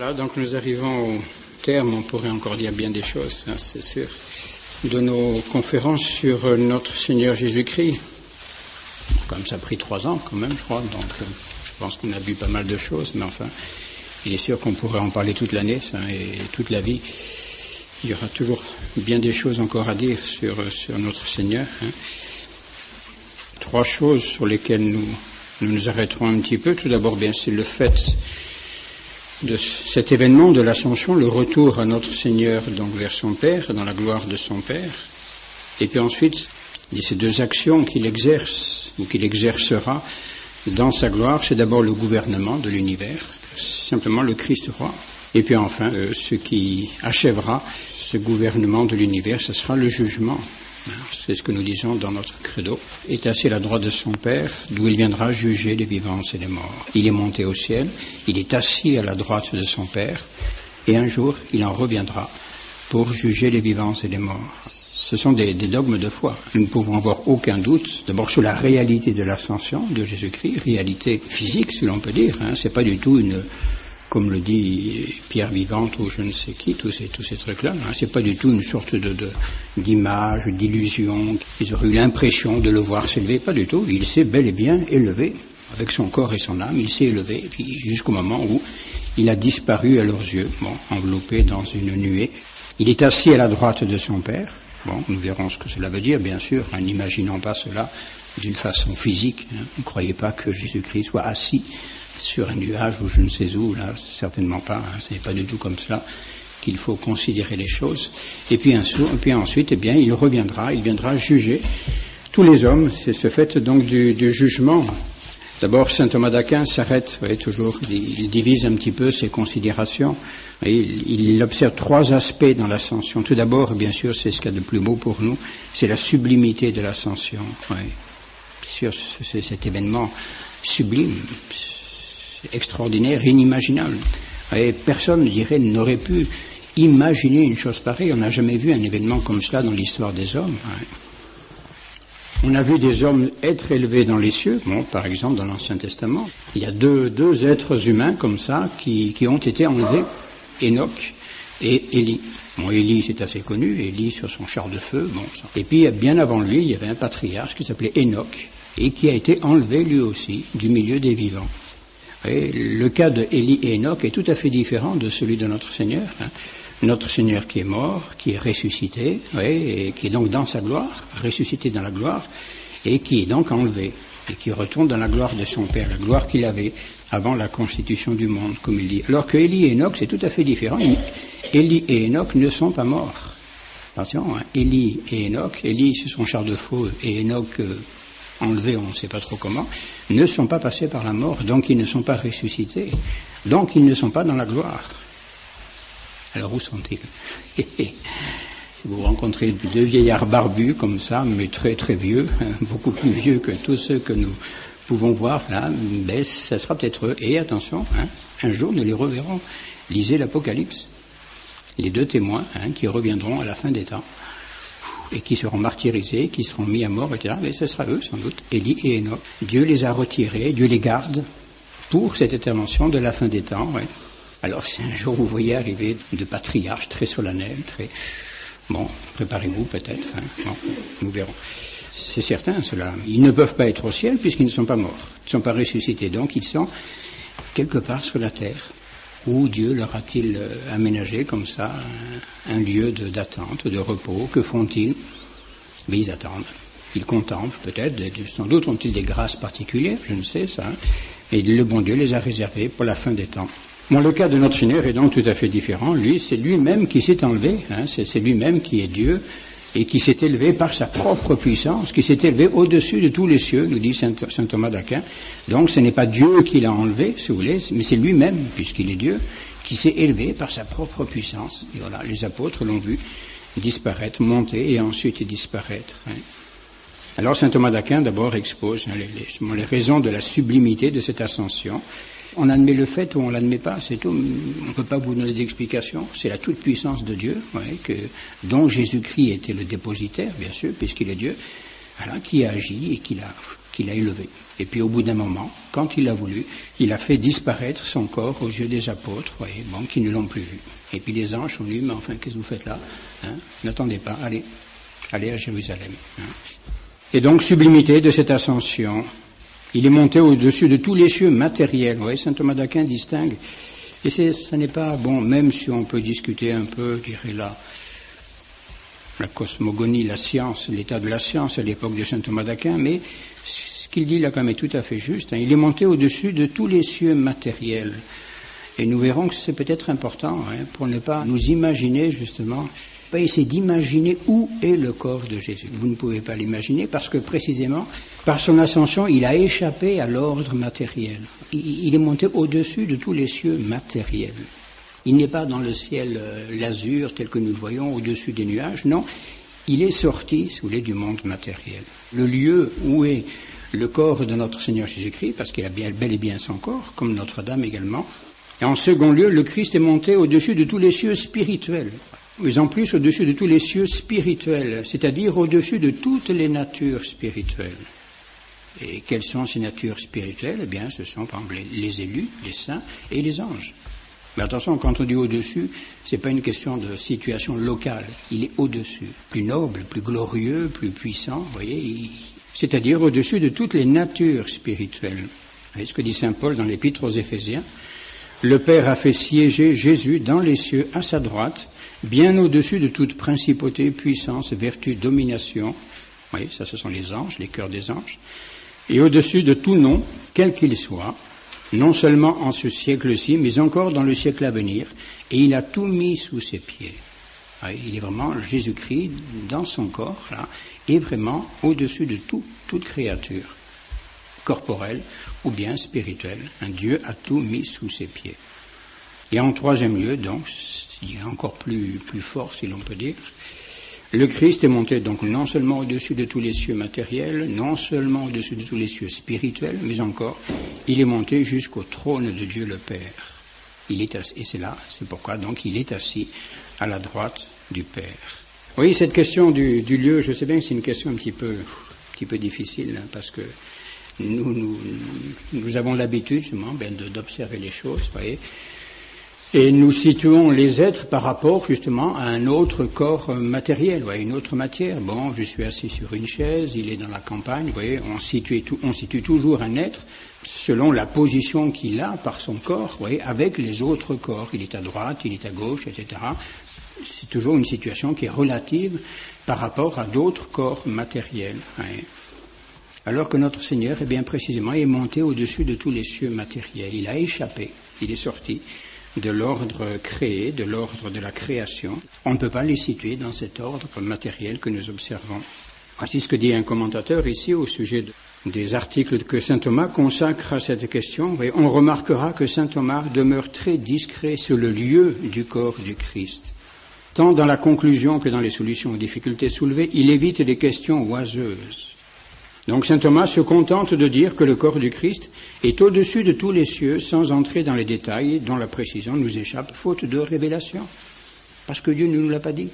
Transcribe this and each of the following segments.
Là, donc nous arrivons au terme, on pourrait encore dire bien des choses, hein, c'est sûr, de nos conférences sur notre Seigneur Jésus-Christ. Comme ça a pris 3 ans quand même, je crois, donc je pense qu'on a vu pas mal de choses, mais enfin, il est sûr qu'on pourrait en parler toute l'année et toute la vie. Il y aura toujours bien des choses encore à dire sur notre Seigneur. Hein. 3 choses sur lesquelles nous nous arrêterons un petit peu. Tout d'abord, bien, c'est le fait de cet événement de l'Ascension, le retour à notre Seigneur donc vers son Père, dans la gloire de son Père. Et puis ensuite, il y a ces 2 actions qu'il exerce, ou qu'il exercera dans sa gloire. C'est d'abord le gouvernement de l'univers, simplement le Christ roi. Et puis enfin, ce qui achèvera ce gouvernement de l'univers, ce sera le jugement. C'est ce que nous disons dans notre credo. Il est assis à la droite de son Père, d'où il viendra juger les vivants et les morts. Il est monté au ciel, il est assis à la droite de son Père, et un jour, il en reviendra pour juger les vivants et les morts. Ce sont des dogmes de foi. Nous ne pouvons avoir aucun doute, d'abord sur la réalité de l'ascension de Jésus-Christ, réalité physique, si l'on peut dire. C'est pas du tout une, comme le dit Pierre Vivante ou je ne sais qui, tous ces trucs-là, c'est pas du tout une sorte d'image, d'illusion. Ils auraient eu l'impression de le voir s'élever, pas du tout. Il s'est bel et bien élevé, avec son corps et son âme, il s'est élevé, puis jusqu'au moment où il a disparu à leurs yeux, enveloppé dans une nuée. Il est assis à la droite de son Père. Nous verrons ce que cela veut dire, bien sûr, n'imaginons pas cela d'une façon physique. Ne croyez pas que Jésus-Christ soit assis sur un nuage ou je ne sais où, là, certainement pas, ce n'est pas du tout comme cela qu'il faut considérer les choses. Et puis ensuite, il viendra juger tous les hommes. C'est ce fait donc du jugement. D'abord, saint Thomas d'Aquin s'arrête, vous voyez, toujours, il divise un petit peu ses considérations. Il observe 3 aspects dans l'ascension. Tout d'abord, bien sûr, c'est ce qu'il y a de plus beau pour nous, c'est la sublimité de l'ascension. Oui. Bien sûr, c'est cet événement sublime, extraordinaire, inimaginable. Et personne, je dirais, n'aurait pu imaginer une chose pareille. On n'a jamais vu un événement comme cela dans l'histoire des hommes. Oui. On a vu des hommes être élevés dans les cieux, par exemple dans l'Ancien Testament. Il y a deux êtres humains comme ça qui ont été enlevés, Enoch et Élie. Élie, c'est assez connu, Élie sur son char de feu. Et puis, bien avant lui, il y avait un patriarche qui s'appelait Enoch et qui a été enlevé lui aussi du milieu des vivants. Et le cas de Élie et Enoch est tout à fait différent de celui de notre Seigneur. Notre Seigneur qui est mort, qui est ressuscité, et qui est donc dans sa gloire, ressuscité dans la gloire, et qui est donc enlevé, et qui retourne dans la gloire de son Père, la gloire qu'il avait avant la constitution du monde, comme il dit. Alors que Élie et Enoch, c'est tout à fait différent. Élie et Enoch ne sont pas morts. Attention, Élie et Enoch, Élie c'est son char de feu, et Enoch enlevé, on ne sait pas trop comment, ne sont pas passés par la mort, donc ils ne sont pas ressuscités, donc ils ne sont pas dans la gloire. Alors où sont-ils? Si vous rencontrez 2 vieillards barbus comme ça, mais très très vieux, beaucoup plus vieux que tous ceux que nous pouvons voir là, ça sera peut-être eux. Et attention, un jour nous les reverrons. Lisez l'Apocalypse. Les 2 témoins qui reviendront à la fin des temps et qui seront martyrisés, qui seront mis à mort, etc. Mais ce sera eux sans doute, Élie et Enoch. Dieu les a retirés, Dieu les garde pour cette intervention de la fin des temps. Ouais. Alors, si un jour vous voyez arriver de patriarches très solennels, préparez-vous peut-être, nous verrons. C'est certain, cela. Ils ne peuvent pas être au ciel puisqu'ils ne sont pas morts, ils ne sont pas ressuscités, donc ils sont quelque part sur la terre. Où Dieu leur a-t-il aménagé comme ça un lieu d'attente, de repos? Que font-ils? Mais ils attendent. Ils contemplent peut-être, sans doute ont-ils des grâces particulières, je ne sais ça, et le bon Dieu les a réservés pour la fin des temps. Le cas de notre Seigneur est donc tout à fait différent. Lui, c'est lui-même qui s'est enlevé, c'est lui-même qui est Dieu, et qui s'est élevé par sa propre puissance, qui s'est élevé au-dessus de tous les cieux, nous dit saint Thomas d'Aquin. Donc ce n'est pas Dieu qui l'a enlevé, si vous voulez, mais c'est lui-même, puisqu'il est Dieu, qui s'est élevé par sa propre puissance. Et voilà, les apôtres l'ont vu disparaître, monter et ensuite disparaître. Alors saint Thomas d'Aquin d'abord expose les raisons de la sublimité de cette ascension. On admet le fait ou on l'admet pas, c'est tout. On ne peut pas vous donner d'explication. C'est la toute-puissance de Dieu, dont Jésus-Christ était le dépositaire, bien sûr, puisqu'il est Dieu, qui a agi et qui qu'il a élevé. Et puis au bout d'un moment, quand il a voulu, il a fait disparaître son corps aux yeux des apôtres, voyez, bon, qui ne l'ont plus vu. Et puis les anges sont venus, mais enfin, qu'est-ce que vous faites là, hein? N'attendez pas, allez à Jérusalem. Hein. Et donc, sublimité de cette ascension, il est monté au-dessus de tous les cieux matériels. Vous voyez, saint Thomas d'Aquin distingue. Et ça n'est pas, bon, même si on peut discuter un peu, je dirais la cosmogonie, la science, l'état de la science à l'époque de saint Thomas d'Aquin, mais ce qu'il dit là quand même est tout à fait juste. Hein. Il est monté au-dessus de tous les cieux matériels. Et nous verrons que c'est peut-être important, hein, pour ne pas nous imaginer justement, pas essayer d'imaginer où est le corps de Jésus. Vous ne pouvez pas l'imaginer parce que précisément, par son ascension, il a échappé à l'ordre matériel. Il est monté au-dessus de tous les cieux matériels. Il n'est pas dans le ciel l'azur tel que nous le voyons au-dessus des nuages, non, il est sorti, si vous voulez, du monde matériel. Le lieu où est le corps de notre Seigneur Jésus-Christ, parce qu'il a bel et bien son corps, comme Notre-Dame également. Et en second lieu, le Christ est monté au-dessus de tous les cieux spirituels. Mais en plus, au-dessus de tous les cieux spirituels, c'est-à-dire au-dessus de toutes les natures spirituelles. Et quelles sont ces natures spirituelles? Eh bien, ce sont, par exemple, les élus, les saints et les anges. Mais attention, quand on dit au-dessus, c'est pas une question de situation locale. Il est au-dessus, plus noble, plus glorieux, plus puissant, vous voyez, c'est-à-dire au-dessus de toutes les natures spirituelles. C'est ce que dit saint Paul dans l'Épître aux Éphésiens. Le Père a fait siéger Jésus dans les cieux à sa droite, bien au-dessus de toute principauté, puissance, vertu, domination. Oui, ça ce sont les anges, les cœurs des anges. Et au-dessus de tout nom, quel qu'il soit, non seulement en ce siècle-ci, mais encore dans le siècle à venir, et il a tout mis sous ses pieds. Oui, il est vraiment Jésus-Christ dans son corps, là, et vraiment au-dessus de toute créature, corporelle ou bien spirituelle. Un Dieu a tout mis sous ses pieds. Et en troisième lieu, donc, il est encore plus fort, si l'on peut dire, le Christ est monté donc non seulement au-dessus de tous les cieux matériels, non seulement au-dessus de tous les cieux spirituels, mais encore, il est monté jusqu'au trône de Dieu le Père. Il est assis, et c'est pourquoi donc il est assis à la droite du Père. Oui, cette question du lieu, je sais bien que c'est une question un petit peu difficile, hein, parce que nous avons l'habitude, justement, d'observer les choses, vous voyez. Et nous situons les êtres par rapport justement à un autre corps matériel, vous voyez, une autre matière. Bon, je suis assis sur une chaise, il est dans la campagne, vous voyez, on situe toujours un être selon la position qu'il a par son corps, vous voyez, avec les autres corps. Il est à droite, il est à gauche, etc. C'est toujours une situation qui est relative par rapport à d'autres corps matériels. Vous voyez. Alors que notre Seigneur, eh bien précisément, est monté au-dessus de tous les cieux matériels. Il a échappé, il est sorti de l'ordre créé, de l'ordre de la création. On ne peut pas les situer dans cet ordre matériel que nous observons. Voici ce que dit un commentateur ici au sujet des articles que saint Thomas consacre à cette question. On remarquera que saint Thomas demeure très discret sur le lieu du corps du Christ. Tant dans la conclusion que dans les solutions aux difficultés soulevées, il évite les questions oiseuses. Donc saint Thomas se contente de dire que le corps du Christ est au-dessus de tous les cieux, sans entrer dans les détails dont la précision nous échappe, faute de révélation, parce que Dieu ne nous l'a pas dit.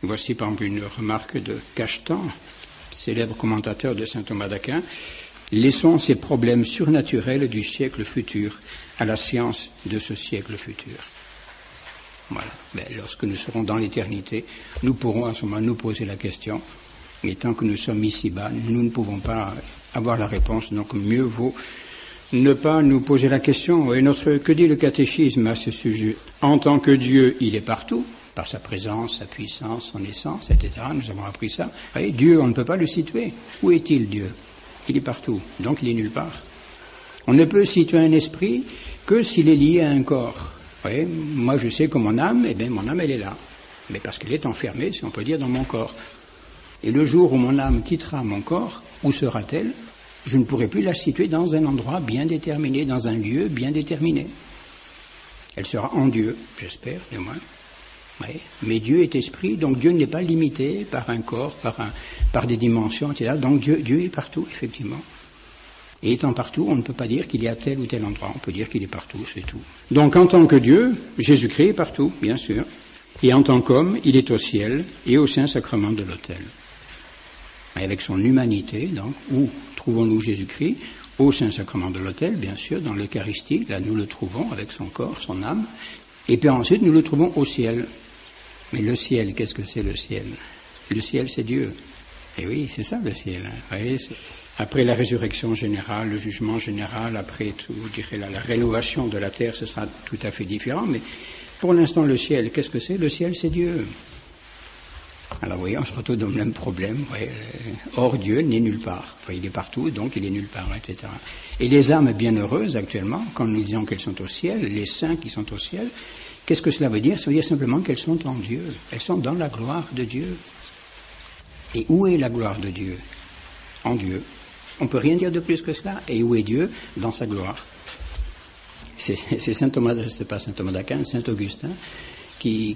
Voici par exemple une remarque de Cachetan, célèbre commentateur de saint Thomas d'Aquin. Laissons ces problèmes surnaturels du siècle futur à la science de ce siècle futur. Voilà. Lorsque nous serons dans l'éternité, nous pourrons à ce moment nous poser la question. Et tant que nous sommes ici-bas, nous ne pouvons pas avoir la réponse, donc mieux vaut ne pas nous poser la question. Et que dit le catéchisme à ce sujet? En tant que Dieu, il est partout, par sa présence, sa puissance, son essence, etc. Nous avons appris ça. Et Dieu, on ne peut pas le situer. Où est-il, Dieu? Il est partout, donc il est nulle part. On ne peut situer un esprit que s'il est lié à un corps. Voyez, moi je sais que mon âme, mon âme elle est là. Mais parce qu'elle est enfermée, si on peut dire, dans mon corps. Et le jour où mon âme quittera mon corps, où sera-t-elle? Je ne pourrai plus la situer dans un endroit bien déterminé, dans un lieu bien déterminé. Elle sera en Dieu, j'espère, du moins. Oui. Mais Dieu est esprit, donc Dieu n'est pas limité par un corps, par des dimensions, etc. Donc Dieu est partout, effectivement. Et étant partout, on ne peut pas dire qu'il est à tel ou tel endroit, on peut dire qu'il est partout, c'est tout. Donc en tant que Dieu, Jésus-Christ est partout, bien sûr. Et en tant qu'homme, il est au ciel et au Saint-Sacrement de l'autel. Avec son humanité, donc, où trouvons-nous Jésus-Christ? Au Saint-Sacrement de l'autel, bien sûr, dans l'Eucharistie, là nous le trouvons avec son corps, son âme, et puis ensuite nous le trouvons au ciel. Mais le ciel, qu'est-ce que c'est le ciel? Le ciel, c'est Dieu. Et oui, c'est ça le ciel. Hein. Vous voyez, après la résurrection générale, le jugement général, après tout, je dirais la rénovation de la terre, ce sera tout à fait différent, mais pour l'instant, le ciel, qu'est-ce que c'est? Le ciel, c'est Dieu. Alors vous voyez, on se retrouve dans le même problème. Or, Dieu n'est nulle part. Enfin, il est partout, donc il est nulle part, etc. Et les âmes bienheureuses, actuellement, quand nous disons qu'elles sont au ciel, les saints qui sont au ciel, qu'est-ce que cela veut dire? Ça veut dire simplement qu'elles sont en Dieu. Elles sont dans la gloire de Dieu. Et où est la gloire de Dieu? En Dieu. On ne peut rien dire de plus que cela. Et où est Dieu? Dans sa gloire. C'est saint Thomas, c'est pas saint Thomas d'Aquin, saint Augustin, qui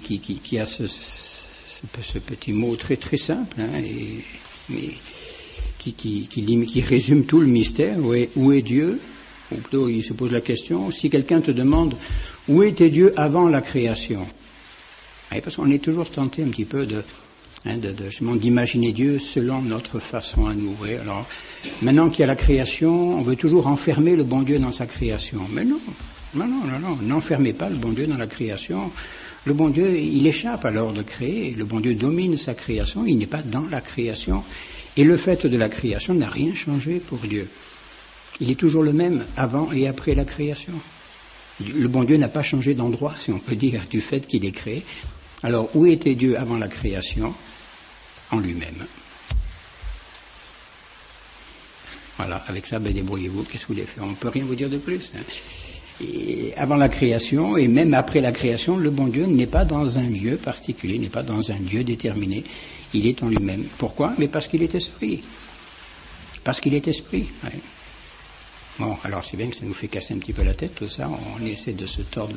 a ce petit mot très très simple, hein, mais qui résume tout le mystère. Où est Dieu? Ou plutôt, il se pose la question, si quelqu'un te demande où était Dieu avant la création? Et parce qu'on est toujours tenté un petit peu d'imaginer Dieu selon notre façon à nous. Oui. Alors, maintenant qu'il y a la création, on veut toujours enfermer le bon Dieu dans sa création. Mais non, n'enfermez pas le bon Dieu dans la création. Le bon Dieu, il échappe alors de créer. Le bon Dieu domine sa création, il n'est pas dans la création. Et le fait de la création n'a rien changé pour Dieu. Il est toujours le même avant et après la création. Le bon Dieu n'a pas changé d'endroit, si on peut dire, du fait qu'il est créé. Alors, où était Dieu avant la création? En lui-même. Voilà, avec ça, débrouillez-vous, qu'est-ce que vous voulez faire? On ne peut rien vous dire de plus. Hein. Et avant la création, et même après la création, le bon Dieu n'est pas dans un lieu particulier, n'est pas dans un lieu déterminé, il est en lui-même. Pourquoi? Mais parce qu'il est esprit. Parce qu'il est esprit. Ouais. Bon, alors c'est bien que ça nous fait casser un petit peu la tête, tout ça, on essaie de se tordre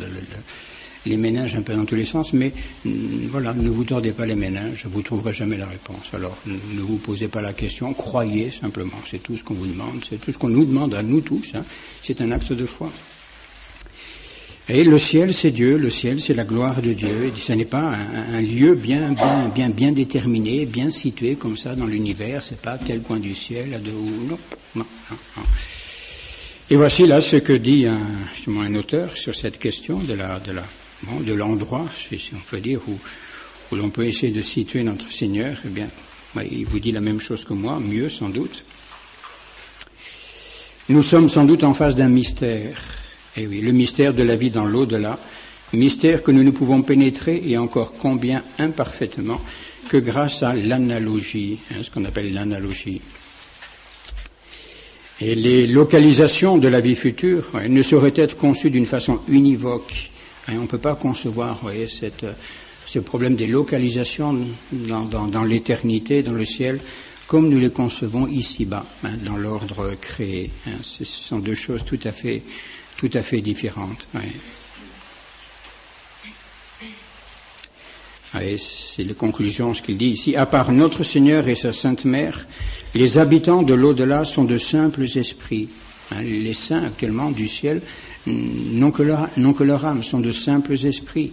les méninges un peu dans tous les sens, mais voilà, ne vous tordez pas les méninges, vous ne trouverez jamais la réponse. Alors, ne vous posez pas la question, croyez simplement, c'est tout ce qu'on vous demande, c'est tout ce qu'on nous demande à nous tous, hein. C'est un acte de foi. Et le ciel, c'est Dieu, le ciel, c'est la gloire de Dieu, et ce n'est pas un lieu bien déterminé, bien situé comme ça dans l'univers, c'est pas tel coin du ciel, là de haut, non. Et voici là ce que dit justement un auteur sur cette question de l'endroit, si on peut dire, où l'on peut essayer de situer notre Seigneur. Eh bien, il vous dit la même chose que moi, mieux sans doute. Nous sommes sans doute en face d'un mystère. Eh oui, le mystère de la vie dans l'au-delà, mystère que nous ne pouvons pénétrer et encore combien imparfaitement que grâce à l'analogie, ce qu'on appelle l'analogie. Et les localisations de la vie future ne sauraient être conçues d'une façon univoque. On ne peut pas concevoir, ce problème des localisations dans l'éternité, dans le ciel, comme nous les concevons ici-bas, dans l'ordre créé. Ce sont deux choses tout à fait différentes. C'est la conclusion, ce qu'il dit ici. À part notre Seigneur et sa Sainte Mère, les habitants de l'au-delà sont de simples esprits. Les saints actuellement du ciel n'ont que leur âme, sont de simples esprits.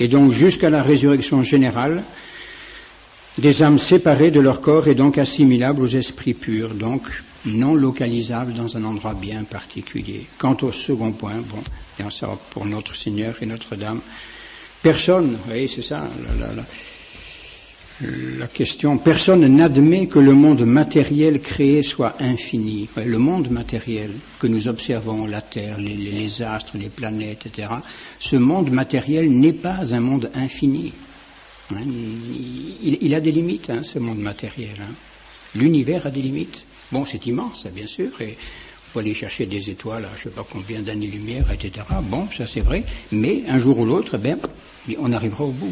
Et donc jusqu'à la résurrection générale, des âmes séparées de leur corps et donc assimilables aux esprits purs, donc non localisables dans un endroit bien particulier. Quant au second point, bien ça pour notre Seigneur et Notre-Dame, personne, vous voyez, c'est ça la question, personne n'admet que le monde matériel créé soit infini. Le monde matériel que nous observons, la Terre, les astres, les planètes, etc., ce monde matériel n'est pas un monde infini. Il a des limites, ce monde matériel. L'univers a des limites. Bon, c'est immense, bien sûr, et on peut aller chercher des étoiles à je ne sais pas combien d'années-lumière, etc. Bon, ça c'est vrai, mais un jour ou l'autre, on arrivera au bout.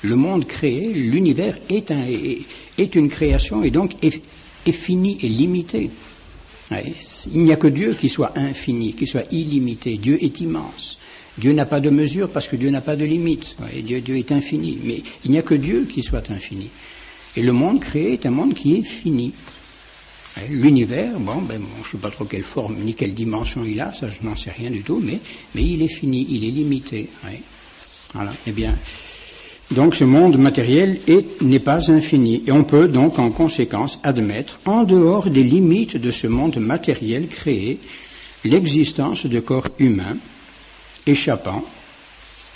Le monde créé, l'univers est une création et donc est fini et limité. Il n'y a que Dieu qui soit infini, qui soit illimité. Dieu est immense. Dieu n'a pas de mesure parce que Dieu n'a pas de limite. Dieu est infini, mais il n'y a que Dieu qui soit infini. Et le monde créé est un monde qui est fini. L'univers, je ne sais pas trop quelle forme ni quelle dimension il a, ça je n'en sais rien du tout, mais il est fini, il est limité. Voilà. Eh bien, Donc ce monde matériel n'est pas infini. Et on peut donc en conséquence admettre, en dehors des limites de ce monde matériel créé, l'existence de corps humains échappant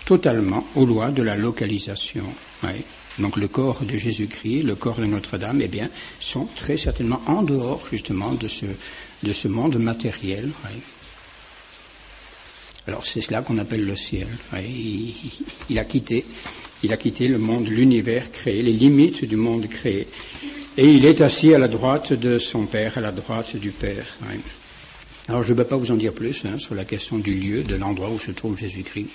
totalement aux lois de la localisation. Oui. Donc le corps de Jésus-Christ, le corps de Notre-Dame, eh bien, sont très certainement en dehors justement de ce monde matériel. Oui. Alors c'est cela qu'on appelle le ciel. Oui. Il a quitté le monde, l'univers créé, les limites du monde créé, et il est assis à la droite de son Père, à la droite du Père. Oui. Alors je ne vais pas vous en dire plus sur la question du lieu, de l'endroit où se trouve Jésus-Christ.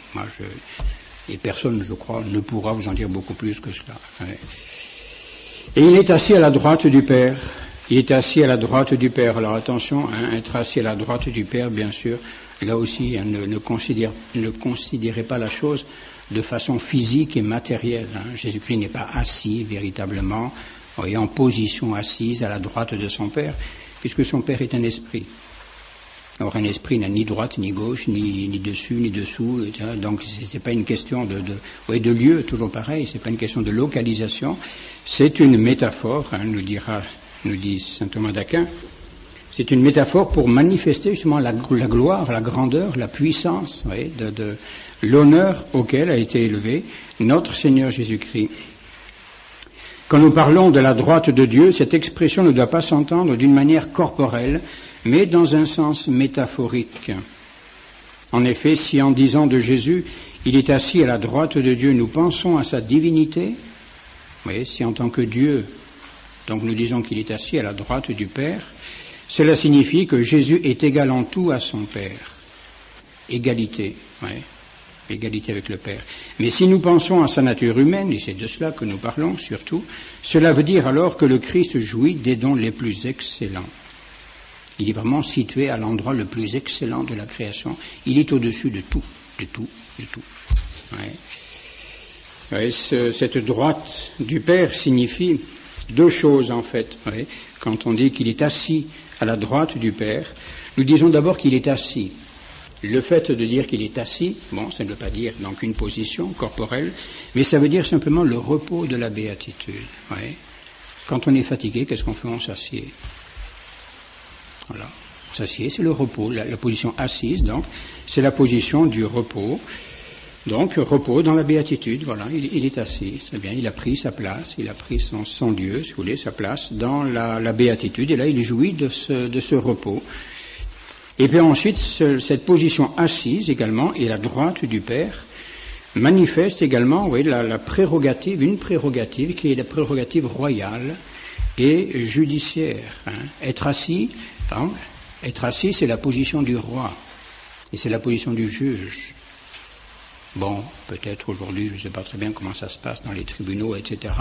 Et personne, je crois, ne pourra vous en dire beaucoup plus que cela. Oui. Et il est assis à la droite du Père. Il est assis à la droite du Père. Alors attention, être assis à la droite du Père, bien sûr, là aussi, ne considérez pas la chose de façon physique et matérielle. Jésus-Christ n'est pas assis véritablement, voyez, en position assise à la droite de son Père, puisque son Père est un esprit. Or, un esprit n'a ni droite, ni gauche, ni dessus, ni dessous, etc. Donc c'est pas une question de lieu, toujours pareil, c'est pas une question de localisation, c'est une métaphore, nous dit saint Thomas d'Aquin, c'est une métaphore pour manifester justement la gloire, la grandeur, la puissance, de l'honneur auquel a été élevé notre Seigneur Jésus-Christ. Quand nous parlons de la droite de Dieu, cette expression ne doit pas s'entendre d'une manière corporelle, mais dans un sens métaphorique. En effet, si en disant de Jésus, il est assis à la droite de Dieu, nous pensons à sa divinité, si en tant que Dieu, donc nous disons qu'il est assis à la droite du Père, cela signifie que Jésus est égal en tout à son Père. Égalité, égalité avec le Père. Mais si nous pensons à sa nature humaine, et c'est de cela que nous parlons surtout, cela veut dire alors que le Christ jouit des dons les plus excellents. Il est vraiment situé à l'endroit le plus excellent de la création. Il est au-dessus de tout, de tout, de tout. Cette droite du Père signifie deux choses en fait. Quand on dit qu'il est assis à la droite du Père, nous disons d'abord qu'il est assis. Le fait de dire qu'il est assis, ça ne veut pas dire donc une position corporelle, mais ça veut dire simplement le repos de la béatitude. Quand on est fatigué, qu'est-ce qu'on fait? On s'assied. Voilà. On s'assied, c'est le repos, la position assise, donc, c'est la position du repos. Donc, repos dans la béatitude, voilà, il est assis, c'est bien, il a pris sa place, il a pris son lieu, si vous voulez, sa place dans la béatitude, et là, il jouit de ce repos. Et puis ensuite, cette position assise également, et la droite du Père, manifeste également, la prérogative, une prérogative qui est la prérogative royale et judiciaire. Être assis, c'est la position du roi, et c'est la position du juge. Peut-être aujourd'hui, je ne sais pas très bien comment ça se passe dans les tribunaux, etc.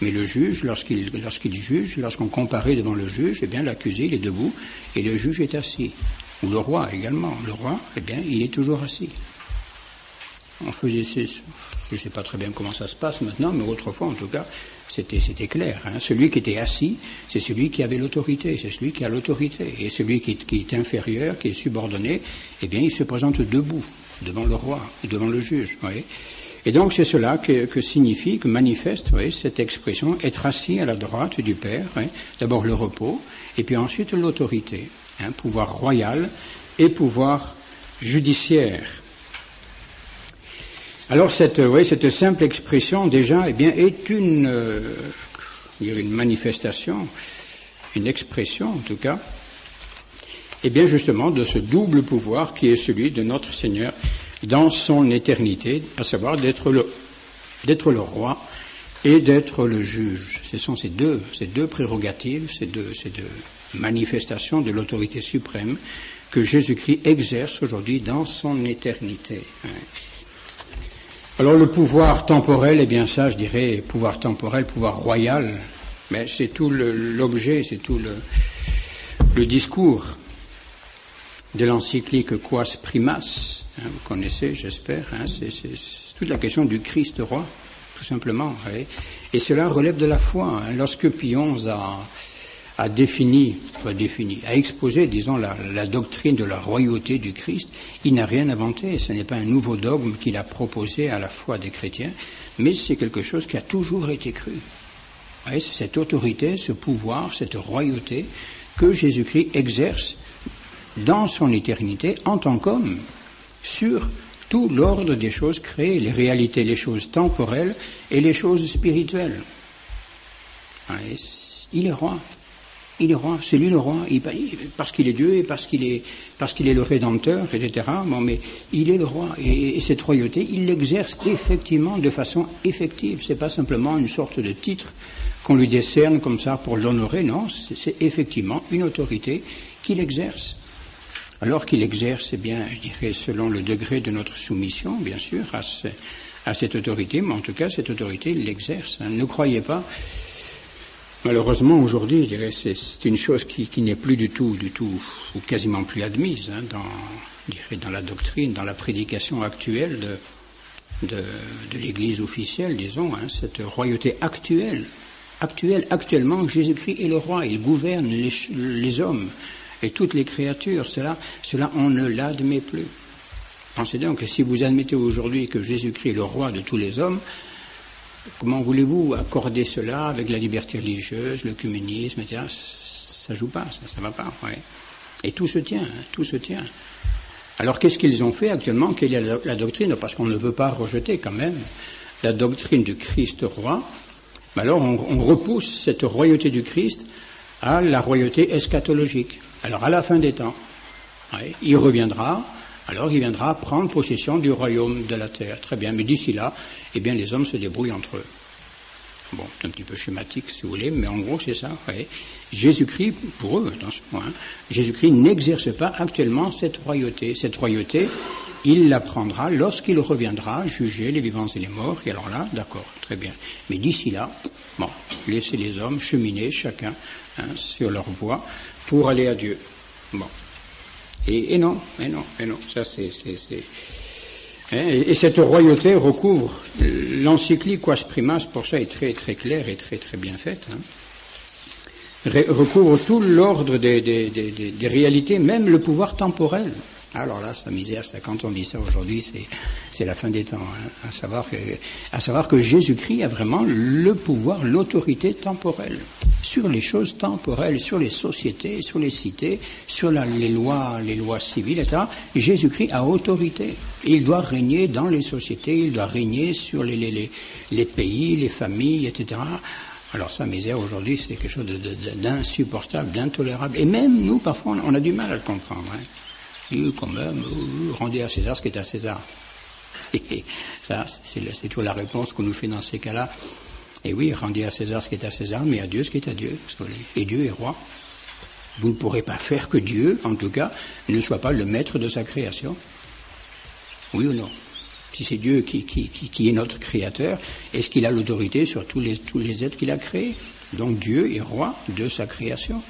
Mais le juge, lorsqu'il juge, lorsqu'on comparaît devant le juge, l'accusé, il est debout, et le juge est assis. Ou le roi également. Le roi, il est toujours assis. On faisait, je ne sais pas très bien comment ça se passe maintenant, mais autrefois, en tout cas, c'était clair. Celui qui était assis, c'est celui qui avait l'autorité, c'est celui qui a l'autorité. Et celui qui est inférieur, qui est subordonné, il se présente debout, devant le roi, devant le juge. Et donc, c'est cela que signifie, que manifeste, cette expression, être assis à la droite du Père, d'abord le repos, et puis ensuite l'autorité, pouvoir royal et pouvoir judiciaire. Alors cette simple expression déjà est une manifestation, une expression en tout cas, justement de ce double pouvoir qui est celui de notre Seigneur dans son éternité, à savoir d'être le roi et d'être le juge. Ce sont ces deux prérogatives, ces deux manifestations de l'autorité suprême que Jésus-Christ exerce aujourd'hui dans son éternité. Alors le pouvoir temporel, ça je dirais pouvoir temporel, pouvoir royal, mais c'est tout l'objet, c'est tout le discours de l'encyclique Quas Primas, vous connaissez j'espère, c'est toute la question du Christ roi, tout simplement, et cela relève de la foi. Lorsque Pie XI a exposé, disons, la doctrine de la royauté du Christ. Il n'a rien inventé, ce n'est pas un nouveau dogme qu'il a proposé à la foi des chrétiens, mais c'est quelque chose qui a toujours été cru. C'est cette autorité, ce pouvoir, cette royauté que Jésus-Christ exerce dans son éternité en tant qu'homme sur tout l'ordre des choses créées, les réalités, les choses temporelles et les choses spirituelles. Il est roi. Il est roi, c'est lui le roi, parce qu'il est Dieu et parce qu'il est le Rédempteur, etc. Bon, mais il est le roi, et cette royauté, il l'exerce effectivement de façon effective. C'est pas simplement une sorte de titre qu'on lui décerne comme ça pour l'honorer, non, c'est effectivement une autorité qu'il exerce. Alors qu'il exerce, eh bien, je dirais, selon le degré de notre soumission, bien sûr, à cette autorité, mais en tout cas, cette autorité, il l'exerce. Ne croyez pas. Malheureusement, aujourd'hui, je dirais, c'est une chose qui n'est plus du tout, ou quasiment plus admise dans la doctrine, dans la prédication actuelle de l'Église officielle, disons, cette royauté actuellement, Jésus-Christ est le roi, il gouverne les hommes et toutes les créatures. Cela, on ne l'admet plus. Pensez donc que si vous admettez aujourd'hui que Jésus-Christ est le roi de tous les hommes, comment voulez-vous accorder cela avec la liberté religieuse, l'œcuménisme, etc. Ça joue pas, ça va pas. Ouais. Et tout se tient. Alors qu'est-ce qu'ils ont fait actuellement? Quelle est la doctrine? Parce qu'on ne veut pas rejeter quand même la doctrine du Christ roi. Alors on repousse cette royauté du Christ à la royauté eschatologique. Alors à la fin des temps, il reviendra. Alors il viendra prendre possession du royaume de la terre. Très bien, mais d'ici là, eh bien les hommes se débrouillent entre eux. Bon, c'est un petit peu schématique si vous voulez, mais en gros c'est ça. Jésus-Christ, pour eux, dans ce point, Jésus-Christ n'exerce pas actuellement cette royauté. Cette royauté, il la prendra lorsqu'il reviendra juger les vivants et les morts. Et alors là, d'accord, très bien. Mais d'ici là, bon, laissez les hommes cheminer chacun sur leur voie pour aller à Dieu. Bon. Et non, ça c'est. Et cette royauté recouvre l'encyclique Quas Primas, pour ça est très très claire et très très bien faite. Recouvre tout l'ordre des réalités, même le pouvoir temporel. Alors là, sa misère, quand on dit ça aujourd'hui, c'est la fin des temps. À savoir que Jésus-Christ a vraiment le pouvoir, l'autorité temporelle sur les choses temporelles, sur les sociétés, sur les cités, sur les lois civiles, etc. Jésus-Christ a autorité. Il doit régner dans les sociétés, il doit régner sur les pays, les familles, etc. Alors sa misère aujourd'hui, c'est quelque chose d'insupportable, d'intolérable. Et même nous, parfois, on a du mal à le comprendre. Et quand même, rendez à César ce qui est à César. Et ça, c'est toujours la réponse qu'on nous fait dans ces cas-là. Et oui, rendez à César ce qui est à César, mais à Dieu ce qui est à Dieu. Et Dieu est roi. Vous ne pourrez pas faire que Dieu, en tout cas, ne soit pas le maître de sa création. Oui ou non? Si c'est Dieu qui est notre créateur, est-ce qu'il a l'autorité sur tous les êtres qu'il a créés? Donc Dieu est roi de sa création.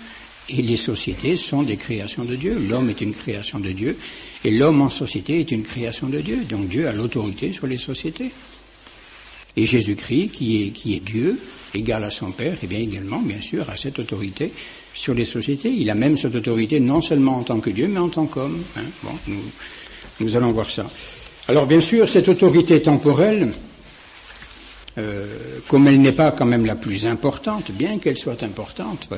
Et les sociétés sont des créations de Dieu. L'homme est une création de Dieu. Et l'homme en société est une création de Dieu. Donc Dieu a l'autorité sur les sociétés. Et Jésus-Christ, qui est Dieu, égal à son Père, et bien également, bien sûr, a cette autorité sur les sociétés. Il a même cette autorité non seulement en tant que Dieu, mais en tant qu'homme. Bon, nous allons voir ça. Alors bien sûr, cette autorité temporelle, comme elle n'est pas quand même la plus importante, bien qu'elle soit importante,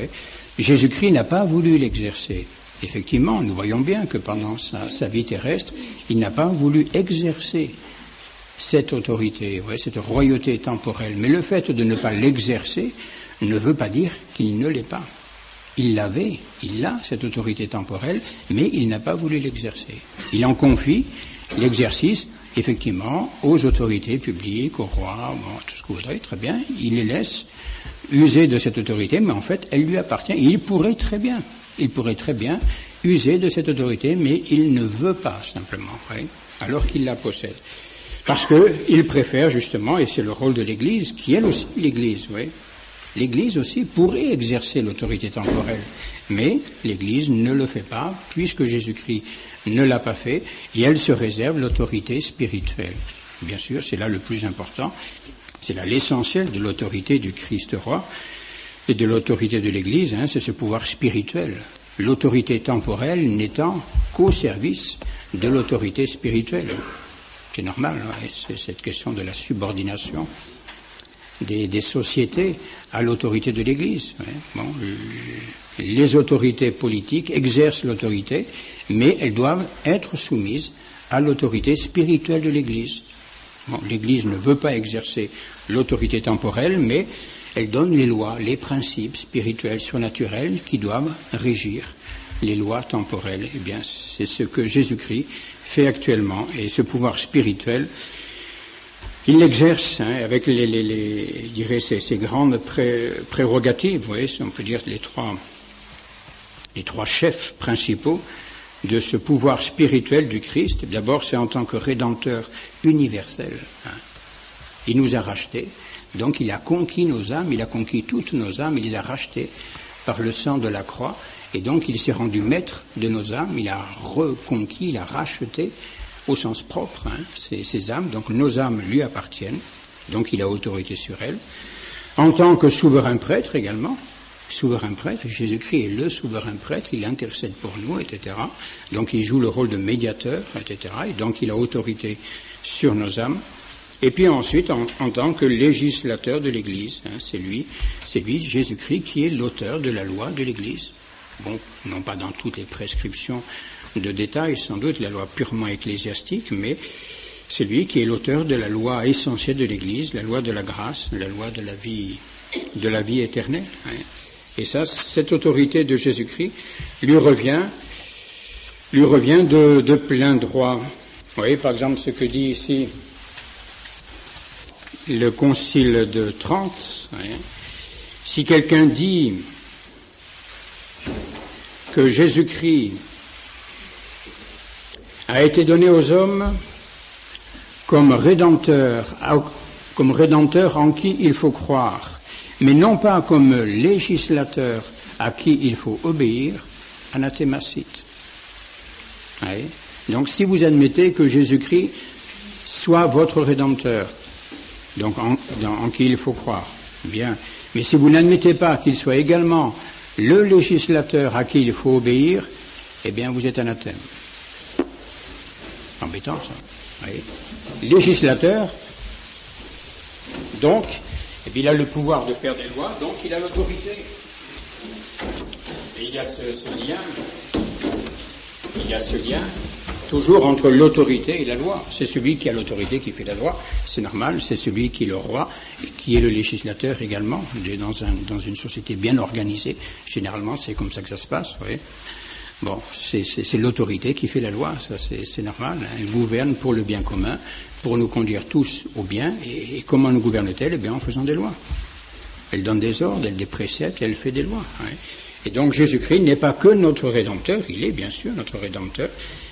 Jésus-Christ n'a pas voulu l'exercer. Effectivement, nous voyons bien que pendant sa vie terrestre, il n'a pas voulu exercer cette autorité, cette royauté temporelle. Mais le fait de ne pas l'exercer ne veut pas dire qu'il ne l'est pas. Il a cette autorité temporelle, mais il n'a pas voulu l'exercer. Il en confie l'exercice, effectivement, aux autorités publiques, au roi, tout ce que vous voudrez, très bien. Il les laisse user de cette autorité, mais en fait, elle lui appartient. Il pourrait très bien user de cette autorité, mais il ne veut pas, simplement, alors qu'il la possède. Parce qu'il préfère, justement, et c'est le rôle de l'Église, qui est aussi l'Église, L'Église aussi pourrait exercer l'autorité temporelle, mais l'Église ne le fait pas, puisque Jésus-Christ ne l'a pas fait, et elle se réserve l'autorité spirituelle. Bien sûr, c'est là le plus important, c'est là l'essentiel de l'autorité du Christ roi. et de l'autorité de l'Église, c'est ce pouvoir spirituel. L'autorité temporelle n'étant qu'au service de l'autorité spirituelle. C'est normal, c'est cette question de la subordination des sociétés à l'autorité de l'Église. Bon, les autorités politiques exercent l'autorité, mais elles doivent être soumises à l'autorité spirituelle de l'Église. Bon, l'Église ne veut pas exercer l'autorité temporelle, mais elle donne les lois, les principes spirituels, surnaturels qui doivent régir les lois temporelles. Eh bien, c'est ce que Jésus-Christ fait actuellement, et ce pouvoir spirituel, il l'exerce avec je dirais, ces grandes prérogatives. Vous voyez, on peut dire les trois chefs principaux de ce pouvoir spirituel du Christ. D'abord, c'est en tant que Rédempteur universel. Il nous a rachetés, donc il a conquis nos âmes, il a conquis toutes nos âmes, il les a rachetées par le sang de la croix, et donc il s'est rendu maître de nos âmes, il a reconquis, il a racheté au sens propre ces âmes, donc nos âmes lui appartiennent, donc il a autorité sur elles. En tant que souverain prêtre également, souverain prêtre, Jésus-Christ est le souverain prêtre, il intercède pour nous, etc. Donc il joue le rôle de médiateur, etc. Et donc il a autorité sur nos âmes. Et puis ensuite, en tant que législateur de l'Église, c'est lui, Jésus-Christ, qui est l'auteur de la loi de l'Église. Bon, non pas dans toutes les prescriptions de détail, sans doute, la loi purement ecclésiastique, mais c'est lui qui est l'auteur de la loi essentielle de l'Église, la loi de la grâce, la loi de la vie éternelle. Et ça, cette autorité de Jésus-Christ lui revient de plein droit. Vous voyez, par exemple, ce que dit ici le Concile de Trente. Si quelqu'un dit que Jésus-Christ a été donné aux hommes comme rédempteur en qui il faut croire, mais non pas comme législateur à qui il faut obéir, anathémacite. Donc si vous admettez que Jésus-Christ soit votre rédempteur, donc en qui il faut croire, bien, mais si vous n'admettez pas qu'il soit également le législateur à qui il faut obéir, eh bien vous êtes anathème. Embêtant ça. Oui. Législateur, donc, et puis il a le pouvoir de faire des lois, donc il a l'autorité. Et il y a ce lien toujours entre l'autorité et la loi. C'est celui qui a l'autorité qui fait la loi, c'est normal, c'est celui qui est le roi, qui est le législateur également, dans une société bien organisée. Généralement, c'est comme ça que ça se passe, vous voyez. Bon, c'est l'autorité qui fait la loi, ça c'est normal. Elle gouverne pour le bien commun, pour nous conduire tous au bien. Et comment nous gouverne-t-elle ? Eh bien, en faisant des lois. Elle donne des ordres, elle des préceptes, elle fait des lois. Et donc Jésus-Christ n'est pas que notre Rédempteur, il est bien sûr notre Rédempteur,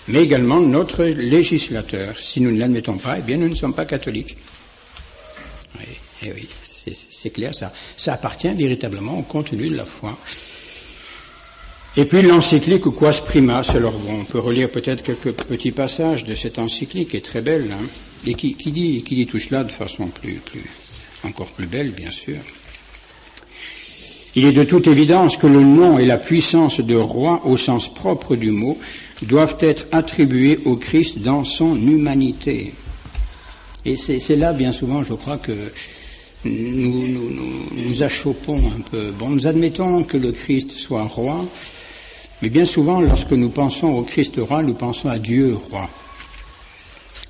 mais également notre législateur. Si nous ne l'admettons pas, eh bien nous ne sommes pas catholiques. Oui, c'est clair, ça appartient véritablement au contenu de la foi. Et puis l'encyclique Quas Primas, alors bon, on peut relire peut-être quelques petits passages de cette encyclique qui est très belle, et qui dit tout cela de façon encore plus belle, bien sûr. Il est de toute évidence que le nom et la puissance de roi au sens propre du mot doivent être attribués au Christ dans son humanité. Et c'est là, bien souvent, je crois que nous achoppons un peu. Bon, nous admettons que le Christ soit roi, mais bien souvent, lorsque nous pensons au Christ roi, nous pensons à Dieu roi.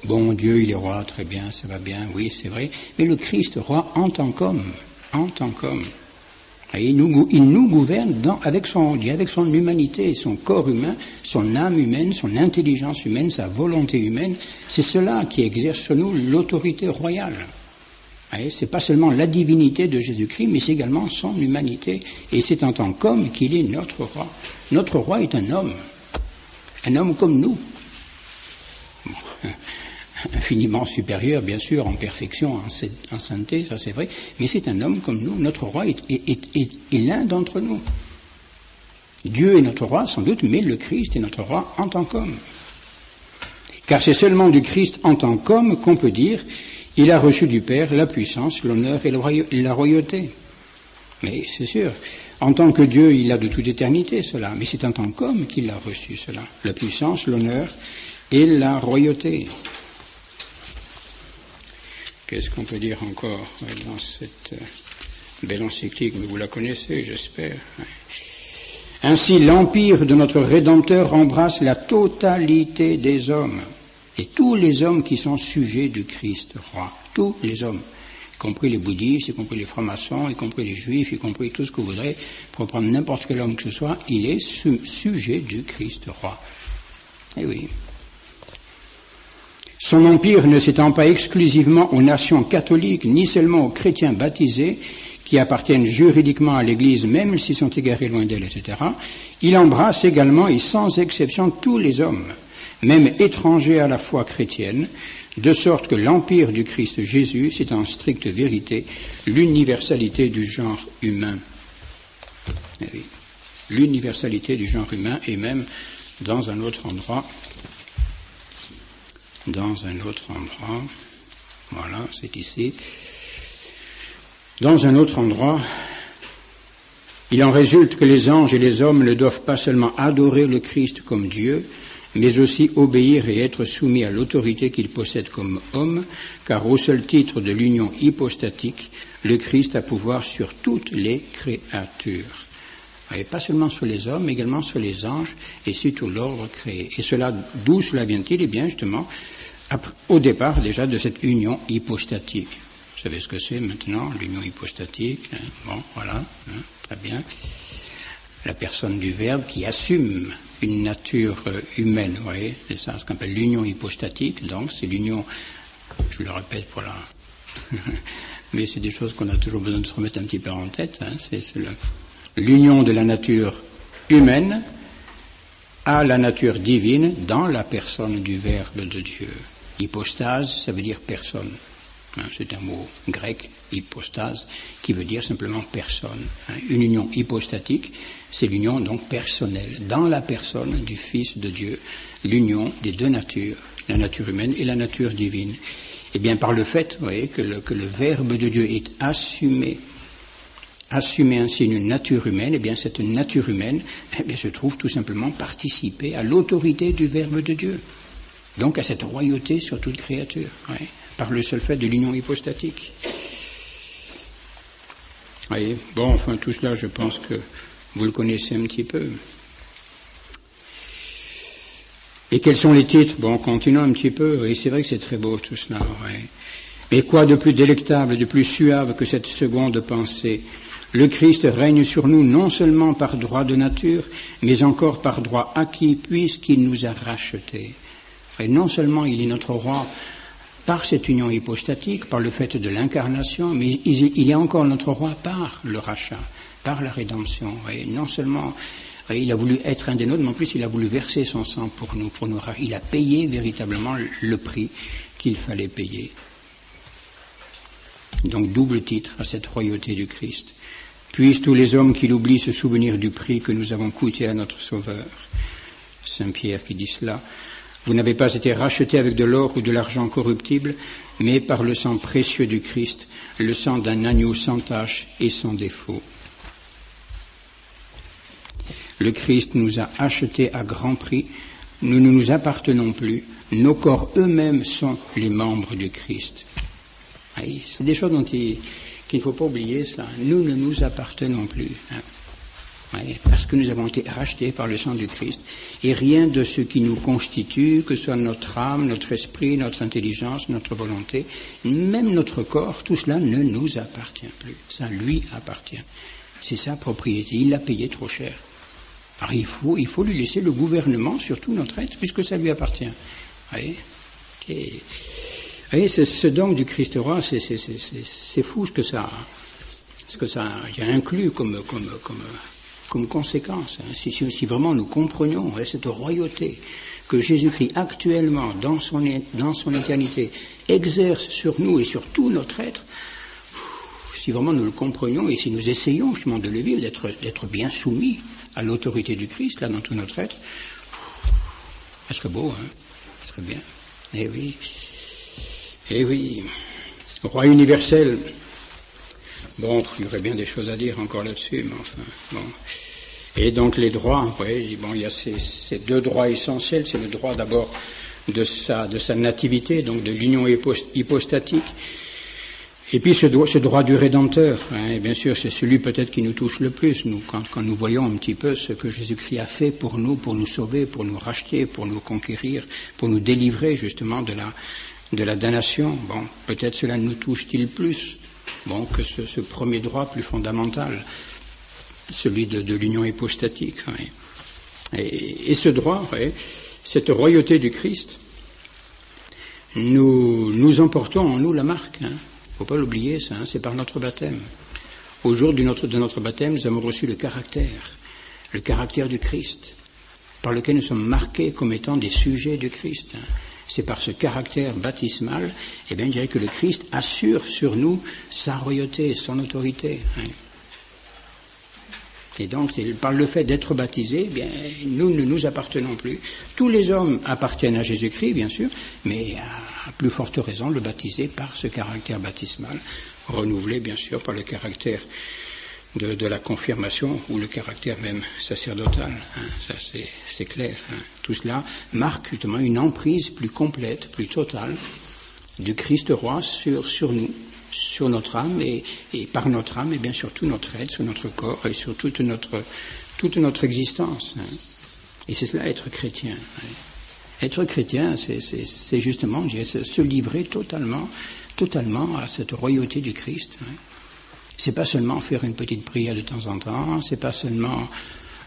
Bon, Dieu, il est roi, très bien, ça va bien, oui, c'est vrai, mais le Christ roi en tant qu'homme. Et il nous gouverne avec son humanité, son corps humain, son âme humaine, son intelligence humaine, sa volonté humaine. C'est cela qui exerce sur nous l'autorité royale. C'est pas seulement la divinité de Jésus-Christ, mais c'est également son humanité. Et c'est en tant qu'homme qu'il est notre roi. Notre roi est un homme comme nous. Bon, infiniment supérieur, bien sûr, en perfection, en sainteté, ça c'est vrai, mais c'est un homme comme nous. Notre roi est l'un d'entre nous. Dieu est notre roi, sans doute, mais le Christ est notre roi en tant qu'homme. Car c'est seulement du Christ en tant qu'homme qu'on peut dire il a reçu du Père la puissance, l'honneur et la royauté. Mais c'est sûr, en tant que Dieu, il a de toute éternité cela, mais c'est en tant qu'homme qu'il a reçu cela, la puissance, l'honneur et la royauté. Qu'est-ce qu'on peut dire encore dans cette belle encyclique, mais vous la connaissez, j'espère. Ainsi, l'empire de notre Rédempteur embrasse la totalité des hommes, et tous les hommes qui sont sujets du Christ roi, tous les hommes, y compris les bouddhistes, y compris les francs-maçons, y compris les juifs, y compris tout ce que vous voudrez, pour prendre n'importe quel homme que ce soit, il est sujet du Christ roi. Eh oui. Son empire ne s'étend pas exclusivement aux nations catholiques, ni seulement aux chrétiens baptisés, qui appartiennent juridiquement à l'Église, même s'ils sont égarés loin d'elle, etc. Il embrasse également et sans exception tous les hommes, même étrangers à la foi chrétienne, de sorte que l'empire du Christ Jésus, c'est en stricte vérité l'universalité du genre humain. Eh oui. L'universalité du genre humain, et même dans un autre endroit, voilà, c'est ici, dans un autre endroit, il en résulte que les anges et les hommes ne doivent pas seulement adorer le Christ comme Dieu, mais aussi obéir et être soumis à l'autorité qu'il possède comme homme, car au seul titre de l'union hypostatique, le Christ a pouvoir sur toutes les créatures. Et pas seulement sur les hommes, mais également sur les anges et sur tout l'ordre créé. Et cela, d'où cela vient-il? Eh bien, justement, au départ déjà de cette union hypostatique. Vous savez ce que c'est maintenant, l'union hypostatique, hein? Bon, voilà, hein, très bien. La personne du Verbe qui assume une nature humaine, vous voyez, c'est ça ce qu'on appelle l'union hypostatique, donc c'est l'union, je le répète pour la... mais c'est des choses qu'on a toujours besoin de se remettre un petit peu en tête, hein, c'est l'union de la nature humaine à la nature divine dans la personne du Verbe de Dieu. Hypostase, ça veut dire personne. C'est un mot grec, hypostase, qui veut dire simplement personne. Une union hypostatique, c'est l'union donc personnelle, dans la personne du Fils de Dieu, l'union des deux natures, la nature humaine et la nature divine. Et bien par le fait, vous voyez, que le Verbe de Dieu est assumé ainsi une nature humaine, et bien cette nature humaine se trouve tout simplement participer à l'autorité du Verbe de Dieu, donc à cette royauté sur toute créature, par le seul fait de l'union hypostatique. Voyez, bon, enfin tout cela, je pense que vous le connaissez un petit peu. Et quels sont les titres? Bon, continuons un petit peu, et c'est vrai que c'est très beau tout cela, Mais quoi de plus délectable, de plus suave que cette seconde pensée? Le Christ règne sur nous non seulement par droit de nature, mais encore par droit acquis, puisqu'il nous a rachetés. Et non seulement il est notre roi par cette union hypostatique, par le fait de l'incarnation, mais il est encore notre roi par le rachat, par la rédemption. Et non seulement il a voulu être un des nôtres, mais en plus il a voulu verser son sang pour nous. Il a payé véritablement le prix qu'il fallait payer. Donc double titre à cette royauté du Christ. Puissent tous les hommes qui l'oublient se souvenir du prix que nous avons coûté à notre Sauveur. Saint Pierre qui dit cela. Vous n'avez pas été rachetés avec de l'or ou de l'argent corruptible, mais par le sang précieux du Christ, le sang d'un agneau sans tache et sans défaut. Le Christ nous a achetés à grand prix, nous ne nous appartenons plus, nos corps eux-mêmes sont les membres du Christ. C'est des choses qu'il ne faut pas oublier, cela. Nous ne nous appartenons plus. Parce que nous avons été rachetés par le sang du Christ, et rien de ce qui nous constitue, que ce soit notre âme, notre esprit, notre intelligence, notre volonté, même notre corps, tout cela ne nous appartient plus. Ça lui appartient. C'est sa propriété. Il l'a payé trop cher. Alors il faut lui laisser le gouvernement sur tout notre être, puisque ça lui appartient. Vous voyez, ce don du Christ roi, c'est fou ce que ça inclut comme conséquence. Si vraiment nous comprenions cette royauté que Jésus-Christ actuellement, dans son éternité, exerce sur nous et sur tout notre être, si vraiment nous le comprenions et si nous essayons justement de le vivre, d'être bien soumis à l'autorité du Christ, là, dans tout notre être, ça serait beau, ça serait bien. Eh oui, roi universel, Bon, il y aurait bien des choses à dire encore là-dessus, mais enfin, bon. Et donc les droits, oui, bon, il y a ces deux droits essentiels. C'est le droit d'abord de sa nativité, donc de l'union hypostatique. Et puis ce droit du Rédempteur, hein, et bien sûr c'est celui peut-être qui nous touche le plus, nous, quand nous voyons un petit peu ce que Jésus-Christ a fait pour nous sauver, pour nous racheter, pour nous conquérir, pour nous délivrer justement de la damnation. Bon, peut-être cela nous touche-t-il plus, bon, que ce premier droit plus fondamental, celui de l'union hypostatique. Oui. Et ce droit, oui, cette royauté du Christ, nous emportons en nous la marque, hein. Il ne faut pas l'oublier, ça, hein, c'est par notre baptême. Au jour de notre baptême, nous avons reçu le caractère du Christ, par lequel nous sommes marqués comme étant des sujets du Christ. Hein. C'est par ce caractère baptismal, eh bien, je dirais que le Christ assure sur nous sa royauté, son autorité. Hein. Et donc, par le fait d'être baptisés, eh bien, nous ne nous appartenons plus. Tous les hommes appartiennent à Jésus-Christ, bien sûr, mais à plus forte raison, le baptisé par ce caractère baptismal, renouvelé, bien sûr, par le caractère de la confirmation ou le caractère même sacerdotal. Hein, ça, c'est clair. Hein. Tout cela marque justement une emprise plus complète, plus totale du Christ roi sur nous, sur notre âme et par notre âme et bien sûr tout notre être, sur notre corps et sur toute notre existence. Hein. Et c'est cela être chrétien. Hein. Être chrétien, c'est justement, je dirais, se livrer totalement à cette royauté du Christ. Hein. C'est pas seulement faire une petite prière de temps en temps, c'est pas seulement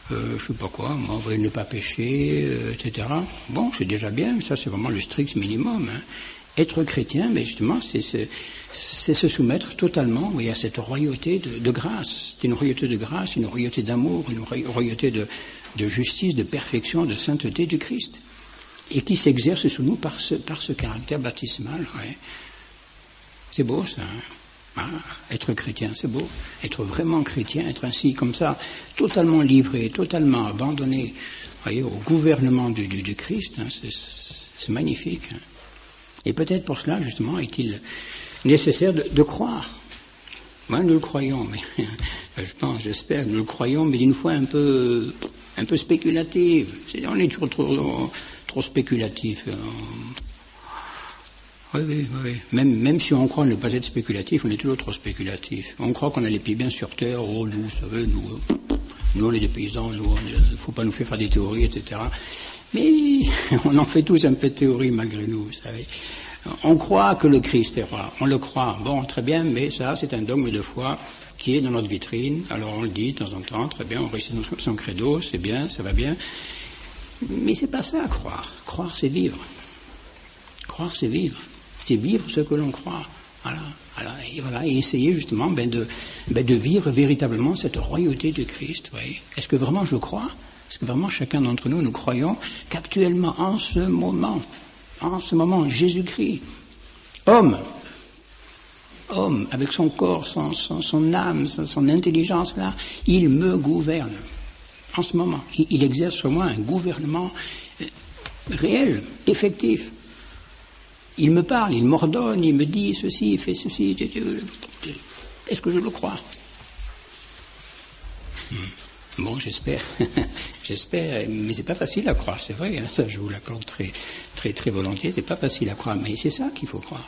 je sais pas quoi, ne pas pécher, etc. Bon, c'est déjà bien, mais ça c'est vraiment le strict minimum. Hein. Être chrétien, mais justement, c'est se soumettre totalement, oui, à cette royauté de grâce. C'est une royauté de grâce, une royauté d'amour, une royauté de justice, de perfection, de sainteté du Christ, et qui s'exerce sur nous par ce caractère baptismal. Ouais. C'est beau ça. Hein. Ah, être chrétien, c'est beau. Être vraiment chrétien, être ainsi comme ça, totalement livré, totalement abandonné, voyez, au gouvernement du Christ, hein, c'est magnifique. Hein. Et peut-être pour cela, justement, est-il nécessaire de croire. Ouais, nous le croyons, mais j'espère, nous le croyons, mais d'une fois un peu spéculative. On est toujours trop spéculatif. Oui. Même si on croit ne pas être spéculatif, on est toujours trop spéculatif. On croit qu'on a les pieds bien sur terre. Oh, nous, vous savez, nous on est des paysans, il ne faut pas nous faire des théories, etc. Mais on en fait tous un peu de théorie malgré nous, vous savez. On croit que le Christ est roi, on le croit. Bon, très bien, mais ça, c'est un dogme de foi qui est dans notre vitrine. Alors on le dit de temps en temps, très bien, on récite son credo, c'est bien, ça va bien. Mais c'est pas ça, croire. Croire, c'est vivre. Croire, c'est vivre. C'est vivre ce que l'on croit. Voilà, et essayer justement de vivre véritablement cette royauté du Christ. Voyez. Est-ce que vraiment je crois? Est-ce que vraiment chacun d'entre nous croyons qu'actuellement, en ce moment, Jésus-Christ, homme, avec son corps, son âme, son intelligence là, il me gouverne. En ce moment, il exerce sur moi un gouvernement réel, effectif. Il me parle, il m'ordonne, il me dit ceci, fais ceci. Est-ce que je le crois? Bon, j'espère, mais c'est pas facile à croire, c'est vrai, hein, ça je vous l'accorde très, très, très volontiers, c'est pas facile à croire, mais c'est ça qu'il faut croire.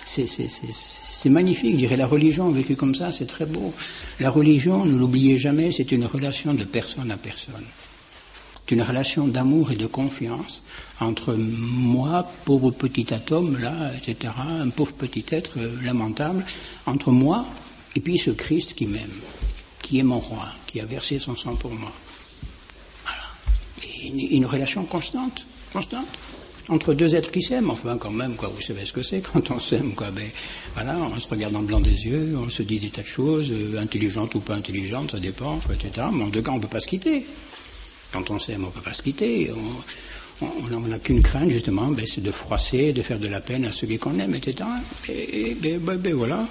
C'est magnifique, je dirais, la religion vécue comme ça, c'est très beau. La religion, ne l'oubliez jamais, c'est une relation de personne à personne. C'est une relation d'amour et de confiance entre moi, pauvre petit atome, là, etc., un pauvre petit être lamentable, entre moi et puis ce Christ qui m'aime, qui est mon roi, qui a versé son sang pour moi. Voilà. Et une relation constante, entre deux êtres qui s'aiment, enfin quand même, quoi, vous savez ce que c'est quand on s'aime, quoi, voilà, on se regarde dans le blanc des yeux, on se dit des tas de choses, intelligentes ou pas intelligentes, ça dépend, etc., mais en deux cas on ne peut pas se quitter. Quand on s'aime, on ne peut pas se quitter, on n'a qu'une crainte justement, c'est de froisser, de faire de la peine à celui qu'on aime, etc., et voilà.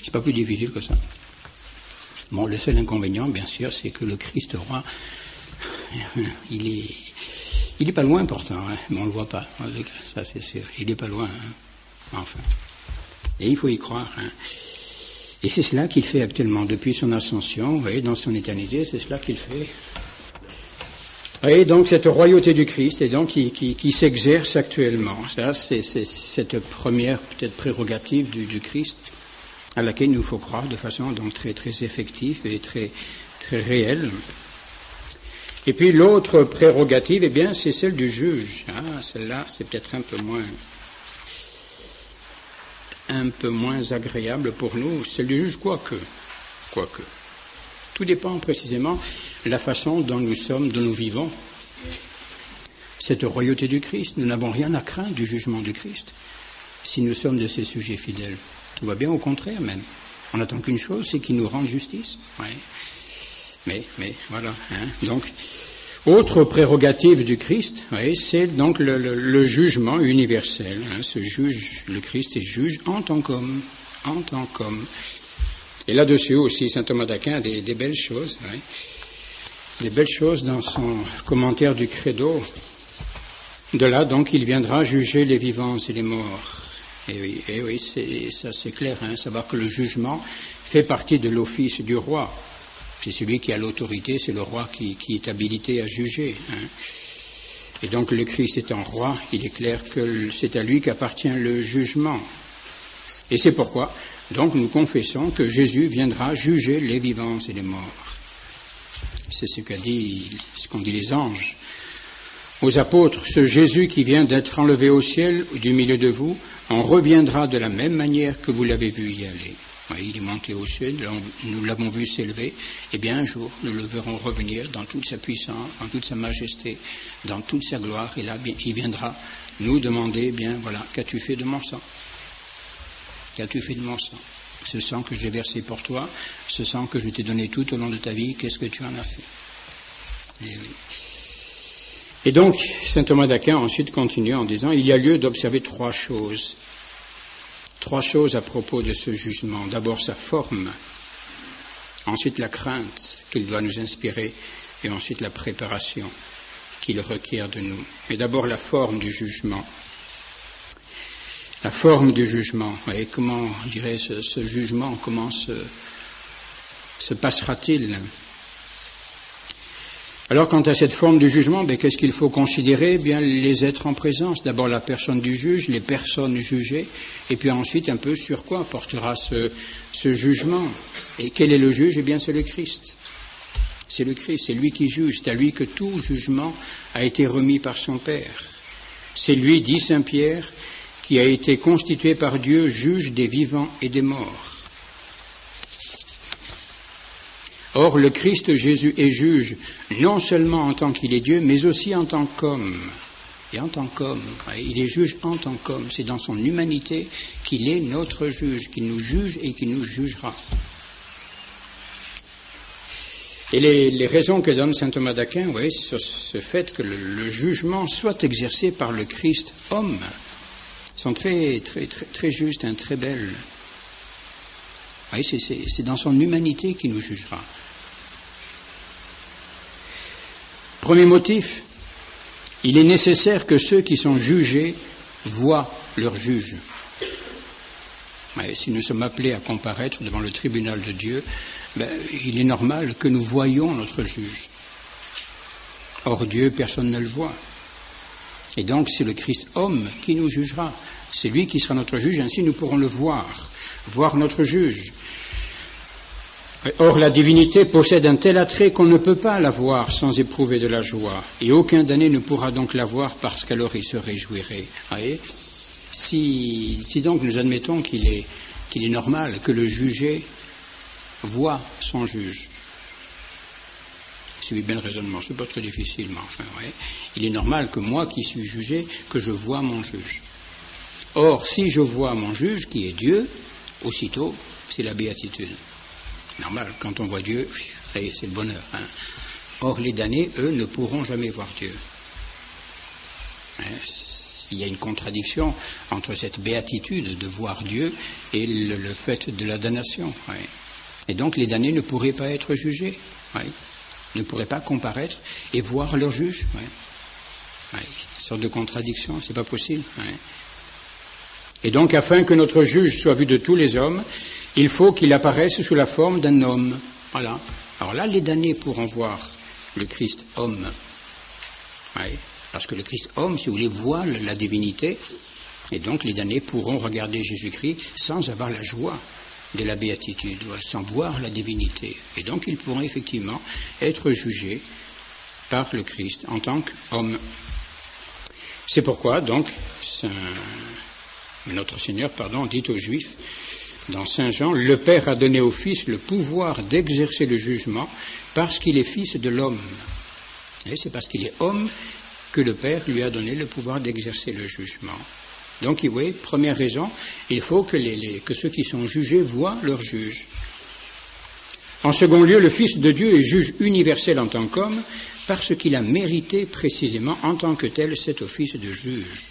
C'est pas plus difficile que ça. Bon, le seul inconvénient, bien sûr, c'est que le Christ roi, il est pas loin pourtant, hein, mais on le voit pas. Ça c'est sûr, il est pas loin. Hein. Enfin. Et il faut y croire. Hein. Et c'est cela qu'il fait actuellement, depuis son ascension, vous voyez, dans son éternité, c'est cela qu'il fait. Et donc cette royauté du Christ, et donc qui s'exerce actuellement. Ça, c'est cette première peut-être prérogative du Christ, à laquelle il nous faut croire de façon donc très très effective et très très réelle. Et puis l'autre prérogative, eh bien, c'est celle du juge. Ah, celle-là, c'est peut-être un peu moins agréable pour nous. Celle du juge, quoique. Tout dépend précisément de la façon dont nous sommes, dont nous vivons. Cette royauté du Christ, nous n'avons rien à craindre du jugement du Christ, si nous sommes de ses sujets fidèles. Tout va bien, au contraire même. On n'attend qu'une chose, c'est qu'il nous rende justice. Ouais. Mais voilà. Hein. Donc, autre prérogative du Christ, oui, c'est donc le jugement universel. Hein. Ce juge, le Christ est juge en tant qu'homme. Et là-dessus aussi, saint Thomas d'Aquin a des belles choses. Oui. Des belles choses dans son commentaire du Credo. De là, donc, il viendra juger les vivants et les morts. Et oui, c'est clair, hein, savoir que le jugement fait partie de l'office du roi. C'est celui qui a l'autorité, c'est le roi qui est habilité à juger. Hein. Et donc le Christ étant roi, il est clair que c'est à lui qu'appartient le jugement. Et c'est pourquoi, donc, nous confessons que Jésus viendra juger les vivants et les morts. C'est ce qu'ont dit les anges aux apôtres. Ce Jésus qui vient d'être enlevé au ciel du milieu de vous, en reviendra de la même manière que vous l'avez vu y aller. Oui, il est monté au ciel, nous l'avons vu s'élever, et bien un jour nous le verrons revenir dans toute sa puissance, dans toute sa majesté, dans toute sa gloire, et là il viendra nous demander, bien voilà, qu'as-tu fait de mon sang? Qu'as-tu fait de mon sang? Ce sang que j'ai versé pour toi, ce sang que je t'ai donné tout au long de ta vie, qu'est-ce que tu en as fait? Et donc, saint Thomas d'Aquin ensuite continue en disant, il y a lieu d'observer trois choses à propos de ce jugement. D'abord sa forme, ensuite la crainte qu'il doit nous inspirer, et ensuite la préparation qu'il requiert de nous. Mais d'abord la forme du jugement. La forme du jugement. Et comment, je dirais, ce jugement, comment se passera-t-il? Alors, quant à cette forme du jugement, qu'est-ce qu'il faut considérer? Bien, les êtres en présence. D'abord, la personne du juge, les personnes jugées, et puis ensuite, un peu sur quoi portera ce jugement. Et quel est le juge? Eh bien, c'est le Christ. C'est le Christ, c'est lui qui juge. C'est à lui que tout jugement a été remis par son Père. C'est lui, dit saint Pierre, qui a été constitué par Dieu juge des vivants et des morts. Or, le Christ Jésus est juge, non seulement en tant qu'il est Dieu, mais aussi en tant qu'homme. Et en tant qu'homme, il est juge en tant qu'homme. C'est dans son humanité qu'il est notre juge, qu'il nous juge et qu'il nous jugera. Et les raisons que donne saint Thomas d'Aquin, sur ce fait que le jugement soit exercé par le Christ homme, sont très, très, très, très justes, très belles. C'est dans son humanité qu'il nous jugera. Premier motif, il est nécessaire que ceux qui sont jugés voient leur juge. Si nous sommes appelés à comparaître devant le tribunal de Dieu, il est normal que nous voyions notre juge. Or Dieu, personne ne le voit. Et donc c'est le Christ homme qui nous jugera. C'est lui qui sera notre juge, ainsi nous pourrons le voir notre juge. Or la divinité possède un tel attrait qu'on ne peut pas la voir sans éprouver de la joie. Et aucun damné ne pourra donc la voir parce qu'alors il se réjouirait. Voyez, si donc nous admettons qu'il est normal que le jugé voit son juge, c'est bien le raisonnement, c'est pas très difficile, mais enfin, il est normal que moi qui suis jugé, que je vois mon juge. Or, si je vois mon juge, qui est Dieu, aussitôt, c'est la béatitude. Normal, quand on voit Dieu, c'est le bonheur. Or, les damnés, eux, ne pourront jamais voir Dieu. Il y a une contradiction entre cette béatitude de voir Dieu et le fait de la damnation. Et donc, les damnés ne pourraient pas être jugés. Ne pourraient pas comparaître et voir leur juge. Une sorte de contradiction, c'est pas possible. Et donc, afin que notre juge soit vu de tous les hommes, il faut qu'il apparaisse sous la forme d'un homme. Voilà. Alors là, les damnés pourront voir le Christ homme. Oui. Parce que le Christ homme, si vous voulez, voile la divinité. Et donc, les damnés pourront regarder Jésus-Christ sans avoir la joie de la béatitude, sans voir la divinité. Et donc, ils pourront effectivement être jugés par le Christ en tant qu'homme. C'est pourquoi, donc, notre Seigneur, dit aux Juifs, dans Saint Jean, le Père a donné au Fils le pouvoir d'exercer le jugement parce qu'il est Fils de l'homme. Et c'est parce qu'il est homme que le Père lui a donné le pouvoir d'exercer le jugement. Donc, vous voyez, première raison, il faut que ceux qui sont jugés voient leur juge. En second lieu, le Fils de Dieu est juge universel en tant qu'homme parce qu'il a mérité précisément en tant que tel cet office de juge.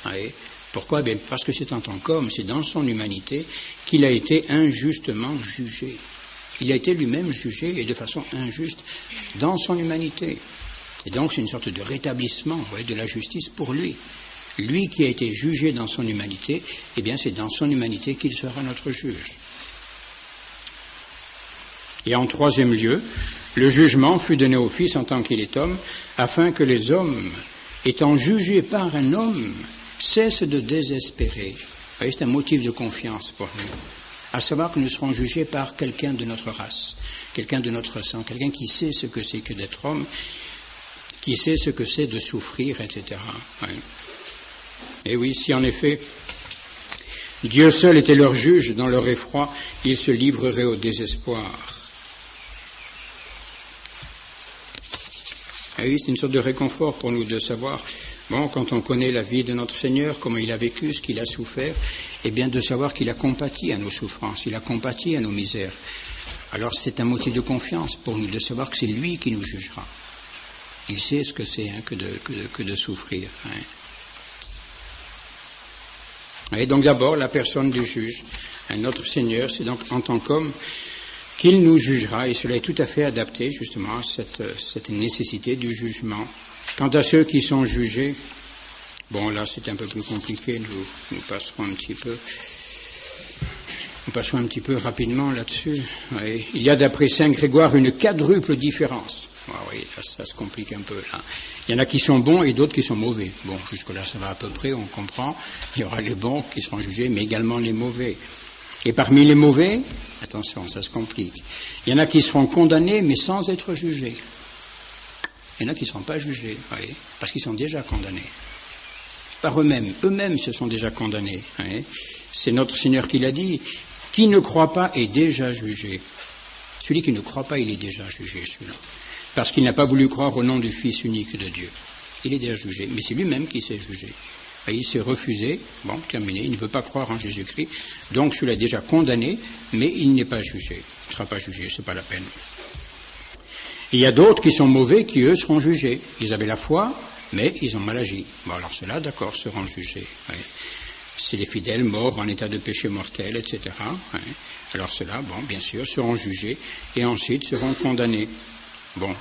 Oui. Pourquoi ? Bien, parce que c'est en tant qu'homme, c'est dans son humanité qu'il a été injustement jugé. Il a été lui-même jugé et de façon injuste dans son humanité. Et donc c'est une sorte de rétablissement de la justice pour lui. Lui qui a été jugé dans son humanité, eh bien c'est dans son humanité qu'il sera notre juge. Et en troisième lieu, le jugement fut donné au Fils en tant qu'il est homme, afin que les hommes, étant jugés par un homme, cessent de désespérer. Vous voyez, c'est un motif de confiance pour nous. À savoir que nous serons jugés par quelqu'un de notre race, quelqu'un de notre sang, quelqu'un qui sait ce que c'est que d'être homme, qui sait ce que c'est de souffrir, etc. Oui. Et oui, si en effet Dieu seul était leur juge dans leur effroi, ils se livreraient au désespoir. Et oui, c'est une sorte de réconfort pour nous de savoir, quand on connaît la vie de notre Seigneur, comment il a vécu, ce qu'il a souffert, et bien de savoir qu'il a compati à nos souffrances, il a compati à nos misères. Alors c'est un motif de confiance pour nous de savoir que c'est lui qui nous jugera. Il sait ce que c'est que de souffrir. Et donc d'abord, la personne du juge, notre Seigneur, c'est donc en tant qu'homme qu'il nous jugera, et cela est tout à fait adapté justement à cette nécessité du jugement. Quant à ceux qui sont jugés, là c'est un peu plus compliqué, nous passerons un petit peu rapidement là-dessus. Oui. Il y a d'après Saint Grégoire une quadruple différence. Oui, là, ça se complique un peu là. Il y en a qui sont bons et d'autres qui sont mauvais. Jusque-là ça va à peu près, on comprend. Il y aura les bons qui seront jugés, mais également les mauvais. Et parmi les mauvais, attention, ça se complique, il y en a qui seront condamnés mais sans être jugés. Il y en a qui ne seront pas jugés, oui, parce qu'ils sont déjà condamnés. Par eux-mêmes. Eux-mêmes se sont déjà condamnés. Oui. C'est notre Seigneur qui l'a dit. Qui ne croit pas est déjà jugé. Celui qui ne croit pas, il est déjà jugé, celui-là. Parce qu'il n'a pas voulu croire au nom du Fils unique de Dieu. Il est déjà jugé. Mais c'est lui-même qui s'est jugé. Et il s'est refusé, terminé, il ne veut pas croire en Jésus-Christ. Donc celui-là est déjà condamné, mais il n'est pas jugé. Il ne sera pas jugé, c'est pas la peine. Il y a d'autres qui sont mauvais, qui eux seront jugés. Ils avaient la foi, mais ils ont mal agi. Alors ceux-là, d'accord, seront jugés. Oui. C'est les fidèles morts en état de péché mortel, etc. Oui. Alors ceux-là, bien sûr, seront jugés et ensuite seront condamnés.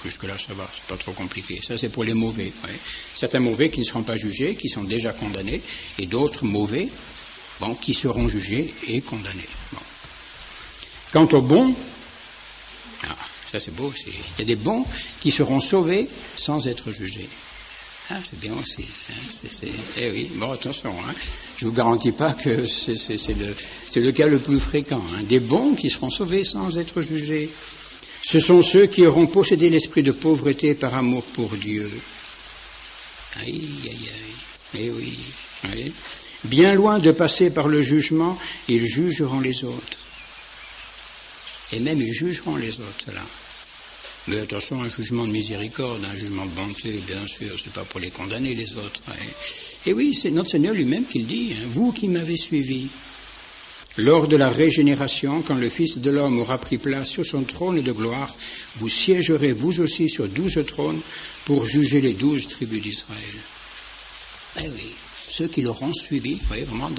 Jusque-là, ça va, c'est pas trop compliqué. Ça, c'est pour les mauvais. Oui. Certains mauvais qui ne seront pas jugés, qui sont déjà condamnés, et d'autres mauvais, qui seront jugés et condamnés. Quant aux bons, ça c'est beau aussi. Il y a des bons qui seront sauvés sans être jugés. C'est bien aussi. Eh oui, attention, je vous garantis pas que c'est le cas le plus fréquent. Des bons qui seront sauvés sans être jugés. Ce sont ceux qui auront possédé l'esprit de pauvreté par amour pour Dieu. Aïe, aïe, aïe. Eh oui, oui. Bien loin de passer par le jugement, ils jugeront les autres. Et même ils jugeront les autres, là. Mais attention, un jugement de miséricorde, un jugement de bonté, bien sûr, c'est pas pour les condamner les autres. Et oui, c'est notre Seigneur lui-même qui le dit, vous qui m'avez suivi. Lors de la régénération, quand le Fils de l'homme aura pris place sur son trône de gloire, vous siégerez vous aussi sur 12 trônes pour juger les 12 tribus d'Israël. Eh oui, ceux qui l'auront suivi, vous voyez, vraiment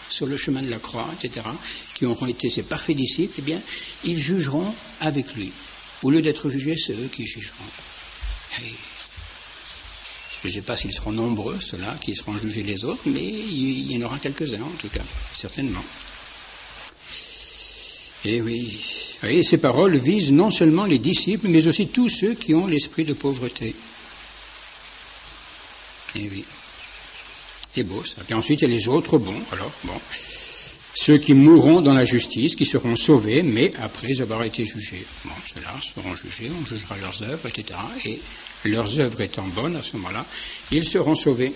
sur le chemin de la croix, etc., qui auront été ses parfaits disciples, eh bien, ils jugeront avec lui. Au lieu d'être jugés, c'est eux qui jugeront. Je ne sais pas s'ils seront nombreux, ceux-là, qui seront jugés les autres, mais il y en aura quelques-uns, en tout cas, certainement. Et oui, ces paroles visent non seulement les disciples, mais aussi tous ceux qui ont l'esprit de pauvreté. Et oui, c'est beau ça. Et ensuite, il y a les autres bons, alors, bon, ceux qui mourront dans la justice, qui seront sauvés, mais après avoir été jugés. Bon, ceux-là seront jugés, on jugera leurs œuvres, etc. Et leurs œuvres étant bonnes, à ce moment-là, ils seront sauvés.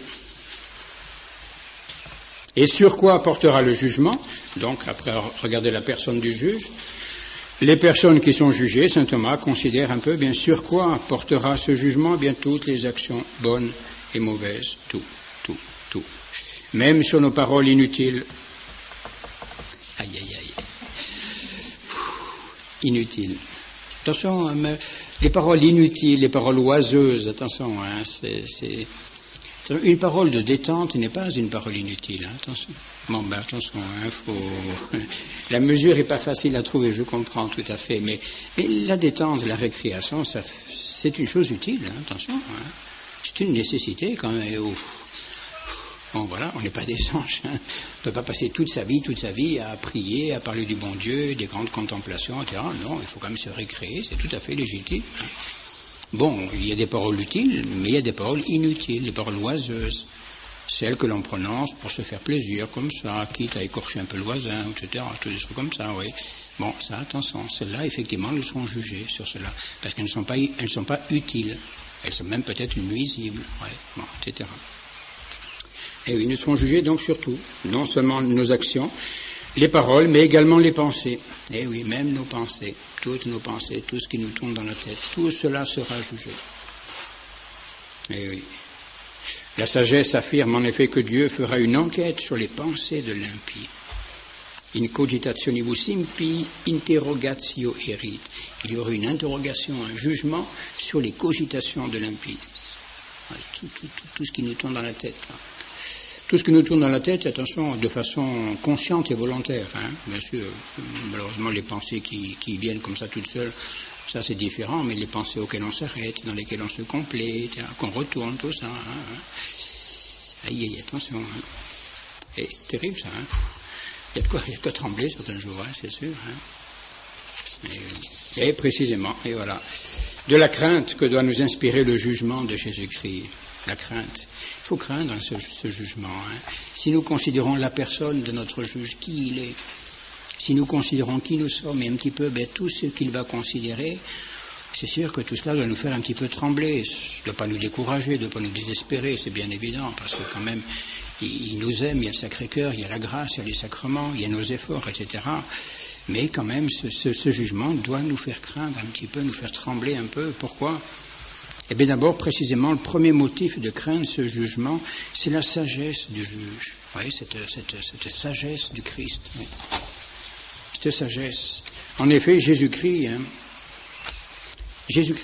Et sur quoi portera le jugement? Donc, après regarder la personne du juge, les personnes qui sont jugées, saint Thomas considère un peu, bien sur quoi portera ce jugement? Bien toutes les actions bonnes et mauvaises, tout. Même sur nos paroles inutiles. Aïe. Inutiles. Attention, les paroles inutiles, les paroles oiseuses, attention, une parole de détente n'est pas une parole inutile, hein, attention. Bon, attention, la mesure n'est pas facile à trouver, je comprends tout à fait, mais la détente, la récréation, c'est une chose utile, hein, attention. Hein. C'est une nécessité quand même. Bon, voilà, on n'est pas des anges. Hein. On ne peut pas passer toute sa vie à prier, à parler du bon Dieu, des grandes contemplations, etc. Non, il faut quand même se récréer, c'est tout à fait légitime. Hein. Bon, il y a des paroles utiles, mais il y a des paroles inutiles, des paroles oiseuses. Celles que l'on prononce pour se faire plaisir, comme ça, quitte à écorcher un peu le voisin, etc. Tous des trucs comme ça, oui. Bon, ça, attention, celles-là, effectivement, nous serons jugés sur cela, parce qu'elles ne sont pas utiles. Elles sont même peut-être nuisibles, ouais, bon, etc. Et oui, nous serons jugés donc sur tout, non seulement nos actions, les paroles, mais également les pensées. Et oui, même nos pensées, toutes nos pensées, tout ce qui nous tourne dans la tête, tout cela sera jugé. Et oui. La sagesse affirme en effet que Dieu fera une enquête sur les pensées de l'impie. In cogitationibus impi interrogatio erit. Il y aura une interrogation, un jugement sur les cogitations de l'impie. Tout ce qui nous tourne dans la tête. Hein. Tout ce qui nous tourne dans la tête, attention, de façon consciente et volontaire. Hein. Bien sûr, malheureusement, les pensées qui viennent comme ça toutes seules, ça c'est différent, mais les pensées auxquelles on s'arrête, dans lesquelles on se complète, qu'on retourne, tout ça. Hein. Aïe, attention. Hein. Et c'est terrible ça. Hein. Il y a de quoi trembler certains jours, hein, c'est sûr. Hein. Et précisément, et voilà, de la crainte que doit nous inspirer le jugement de Jésus-Christ. La crainte. Il faut craindre ce jugement. Hein. Si nous considérons la personne de notre juge, qui il est, si nous considérons qui nous sommes et un petit peu tout ce qu'il va considérer, c'est sûr que tout cela doit nous faire un petit peu trembler. Ça ne doit pas nous décourager, ne doit pas nous désespérer, c'est bien évident, parce que quand même, il nous aime, il y a le Sacré-Cœur, il y a la grâce, il y a les sacrements, il y a nos efforts, etc. Mais quand même, ce jugement doit nous faire craindre un petit peu, nous faire trembler un peu. Pourquoi ? Eh bien d'abord, précisément, le premier motif de craindre ce jugement, c'est la sagesse du juge. Vous voyez, cette sagesse du Christ. Oui. Cette sagesse. En effet, Jésus-Christ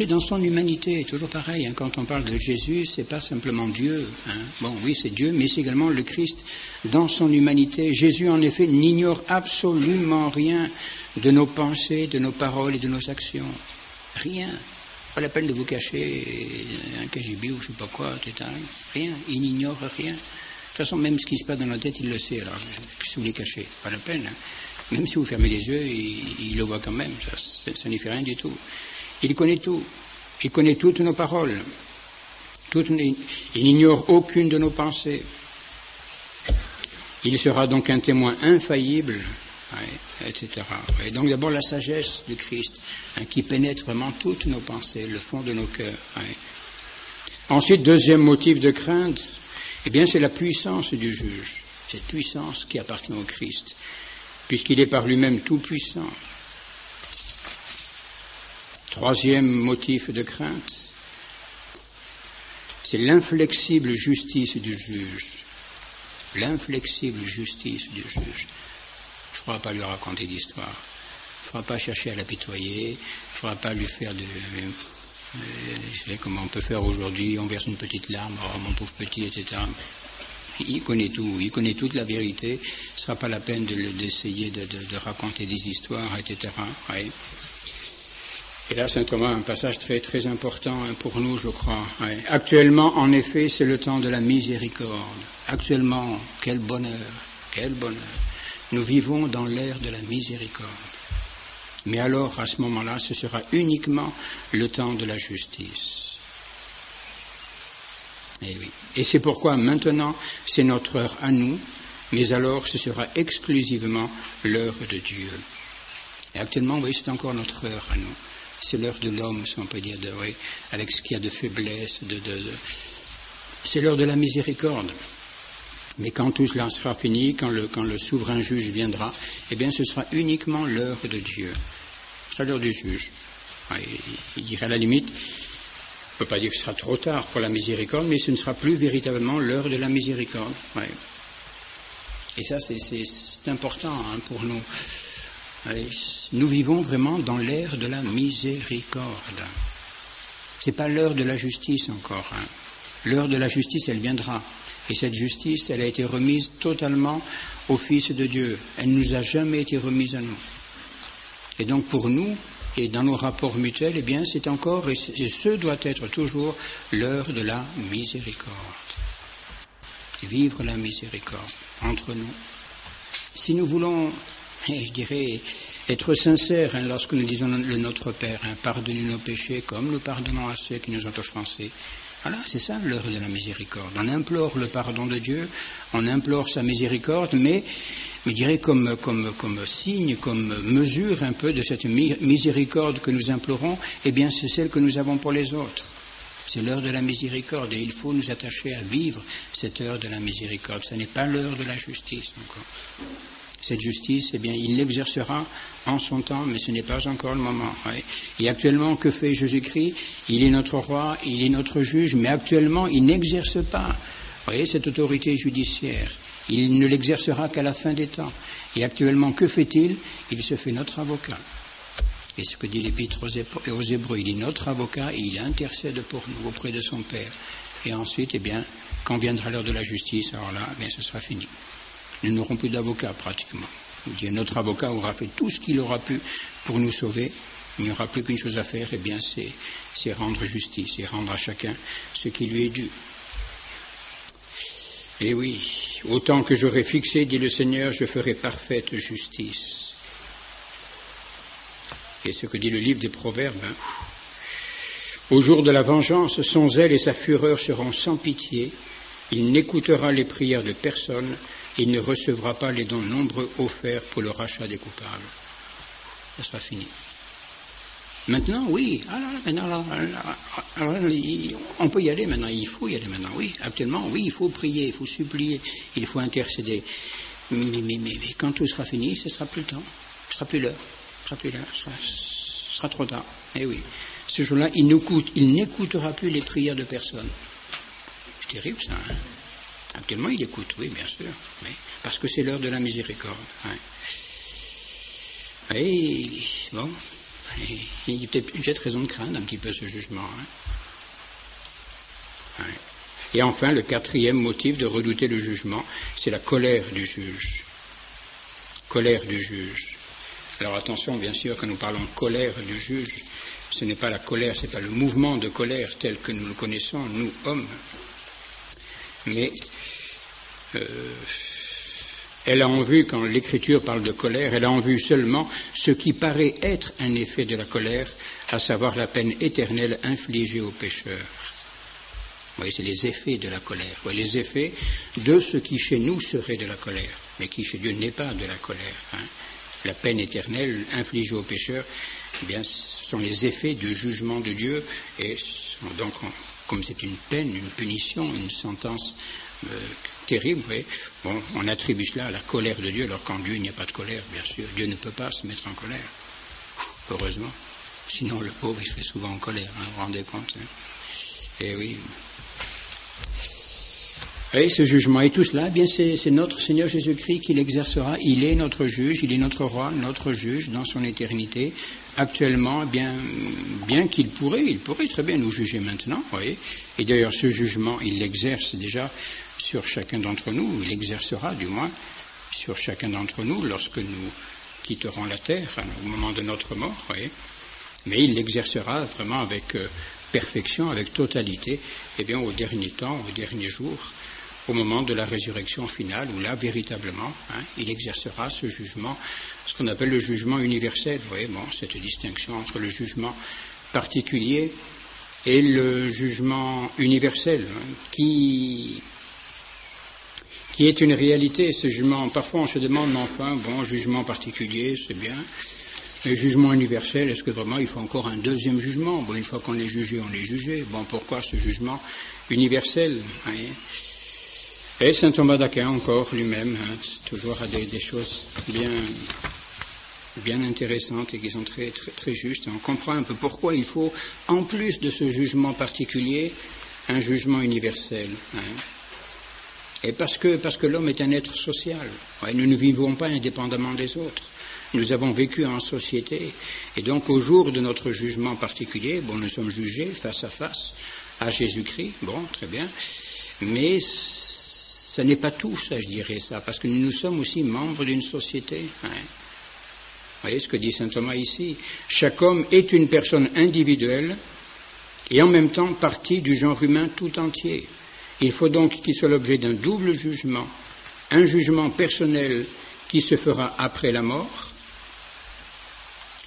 dans son humanité, toujours pareil, hein, quand on parle de Jésus, c'est pas simplement Dieu. Hein. Bon, oui, c'est Dieu, mais c'est également le Christ dans son humanité. Jésus, en effet, n'ignore absolument rien de nos pensées, de nos paroles et de nos actions. Rien. Pas la peine de vous cacher un KGB ou je sais pas quoi, etc. Rien. Il n'ignore rien. De toute façon, même ce qui se passe dans la tête, il le sait. Alors, si vous les cachez, pas la peine. Hein. Même si vous fermez les yeux, il le voit quand même. Ça n'y fait rien du tout. Il connaît tout. Il connaît toutes nos paroles. Il n'ignore aucune de nos pensées. Il sera donc un témoin infaillible, etc. Et donc d'abord la sagesse du Christ, qui pénètre vraiment toutes nos pensées, le fond de nos cœurs. Ensuite, deuxième motif de crainte, eh bien c'est la puissance du juge. Cette puissance qui appartient au Christ, puisqu'il est par lui-même tout puissant. Troisième motif de crainte, c'est l'inflexible justice du juge. L'inflexible justice du juge. Il ne faudra pas lui raconter d'histoire. Il ne faudra pas chercher à l'apitoyer. Il ne faudra pas lui faire je sais comment on peut faire aujourd'hui, on verse une petite larme, oh mon pauvre petit, etc. Il connaît tout, il connaît toute la vérité. Ce ne sera pas la peine d'essayer de raconter des histoires, etc. Ouais. Et là, saint Thomas, un passage très, très important pour nous, je crois. Ouais. Actuellement, en effet, c'est le temps de la miséricorde. Actuellement, quel bonheur, quel bonheur. Nous vivons dans l'ère de la miséricorde. Mais alors, à ce moment-là, ce sera uniquement le temps de la justice. Et oui. Et c'est pourquoi maintenant, c'est notre heure à nous, mais alors ce sera exclusivement l'heure de Dieu. Et actuellement, oui, c'est encore notre heure à nous. C'est l'heure de l'homme, si on peut dire, oui, avec ce qu'il y a de faiblesse, c'est l'heure de la miséricorde. Mais quand tout cela sera fini, quand le souverain juge viendra, eh bien, ce sera uniquement l'heure de Dieu. Ce sera l'heure du juge. Il dirait à la limite, on ne peut pas dire que ce sera trop tard pour la miséricorde, mais ce ne sera plus véritablement l'heure de la miséricorde. Ouais. Et ça, c'est important pour nous. Nous vivons vraiment dans l'ère de la miséricorde. C'est pas l'heure de la justice encore. L'heure de la justice, elle viendra. Et cette justice, elle a été remise totalement au Fils de Dieu. Elle ne nous a jamais été remise à nous. Et donc pour nous, et dans nos rapports mutuels, eh bien c'est encore, et ce doit être toujours, l'heure de la miséricorde. Vivre la miséricorde entre nous. Si nous voulons, je dirais, être sincères lorsque nous disons le Notre Père, pardonnez nos péchés comme nous pardonnons à ceux qui nous ont offensés. Voilà, c'est ça l'heure de la miséricorde. On implore le pardon de Dieu, on implore sa miséricorde, mais je dirais comme signe, comme mesure un peu de cette miséricorde que nous implorons, eh bien c'est celle que nous avons pour les autres. C'est l'heure de la miséricorde et il faut nous attacher à vivre cette heure de la miséricorde. Ce n'est pas l'heure de la justice encore. Cette justice, eh bien, il l'exercera en son temps, mais ce n'est pas encore le moment. Ouais. Et actuellement, que fait Jésus-Christ? Il est notre roi, il est notre juge, mais actuellement, il n'exerce pas, vous voyez, cette autorité judiciaire. Il ne l'exercera qu'à la fin des temps. Et actuellement, que fait-il? Il se fait notre avocat. Et ce que dit l'Épître aux Hébreux, il est notre avocat et il intercède pour nous auprès de son Père. Et ensuite, eh bien, quand viendra l'heure de la justice, alors là, eh bien, ce sera fini. Nous n'aurons plus d'avocat pratiquement. Notre avocat aura fait tout ce qu'il aura pu pour nous sauver. Il n'y aura plus qu'une chose à faire, eh bien, c'est rendre justice et rendre à chacun ce qui lui est dû. Et oui, autant que j'aurai fixé, dit le Seigneur, je ferai parfaite justice. Et ce que dit le livre des Proverbes, au jour de la vengeance, son zèle et sa fureur seront sans pitié. Il n'écoutera les prières de personne. Il ne recevra pas les dons nombreux offerts pour le rachat des coupables. Ça sera fini. Maintenant, oui, on peut y aller maintenant, il faut y aller maintenant, oui. Actuellement, oui, il faut prier, il faut supplier, il faut intercéder. Mais quand tout sera fini, ce sera plus le temps, ce sera plus l'heure, ce sera trop tard. Eh oui, ce jour-là, il n'écoutera plus les prières de personne. C'est terrible ça, hein. Actuellement, il écoute, oui, bien sûr, oui, parce que c'est l'heure de la miséricorde. Hein. Et bon, il y a peut-être raison de craindre un petit peu ce jugement. Hein. Ouais. Et enfin, le quatrième motif de redouter le jugement, c'est la colère du juge. Colère du juge. Alors attention, bien sûr, quand nous parlons de colère du juge, ce n'est pas la colère, ce n'est pas le mouvement de colère tel que nous le connaissons, nous, hommes. Mais elle a en vue, quand l'Écriture parle de colère, elle a en vue seulement ce qui paraît être un effet de la colère, à savoir la peine éternelle infligée aux pécheurs. Vous voyez, c'est les effets de la colère. Vous voyez, les effets de ce qui chez nous serait de la colère, mais qui chez Dieu n'est pas de la colère. Hein. La peine éternelle infligée aux pécheurs, eh bien, ce sont les effets du jugement de Dieu, et donc, comme c'est une peine, une punition, une sentence terrible, oui. Bon, on attribue cela à la colère de Dieu, alors qu'en Dieu il n'y a pas de colère, bien sûr. Dieu ne peut pas se mettre en colère, heureusement. Sinon le pauvre il se fait souvent en colère, hein, vous vous rendez compte, hein. Et oui. Et ce jugement et tout cela, eh bien c'est notre Seigneur Jésus-Christ qui l'exercera. Il est notre juge, il est notre roi, notre juge dans son éternité. Actuellement, eh bien qu'il pourrait très bien nous juger maintenant, vous voyez. Et d'ailleurs, ce jugement, il l'exerce déjà sur chacun d'entre nous. Il l'exercera, du moins, sur chacun d'entre nous lorsque nous quitterons la terre, au moment de notre mort, vous voyez. Mais il l'exercera vraiment avec perfection, avec totalité, au dernier temps, au dernier jour, au moment de la résurrection finale, où là, véritablement, il exercera ce jugement, ce qu'on appelle le jugement universel. Vous voyez, cette distinction entre le jugement particulier et le jugement universel, qui est une réalité, ce jugement. Parfois, on se demande, mais enfin, jugement particulier, c'est bien. Le jugement universel, est-ce que vraiment il faut encore un deuxième jugement? Une fois qu'on est jugé, on est jugé. Pourquoi ce jugement universel? Et saint Thomas d'Aquin encore lui-même, toujours a des choses bien intéressantes et qui sont très, très, très justes. On comprend un peu pourquoi il faut, en plus de ce jugement particulier, un jugement universel. Et parce que l'homme est un être social. Nous ne vivons pas indépendamment des autres. Nous avons vécu en société. Et donc, au jour de notre jugement particulier, nous sommes jugés face à face à Jésus-Christ. Très bien. Mais ce n'est pas tout, ça, je dirais ça, parce que nous sommes aussi membres d'une société. Vous voyez ce que dit saint Thomas ici? Chaque homme est une personne individuelle et en même temps partie du genre humain tout entier. Il faut donc qu'il soit l'objet d'un double jugement, un jugement personnel qui se fera après la mort.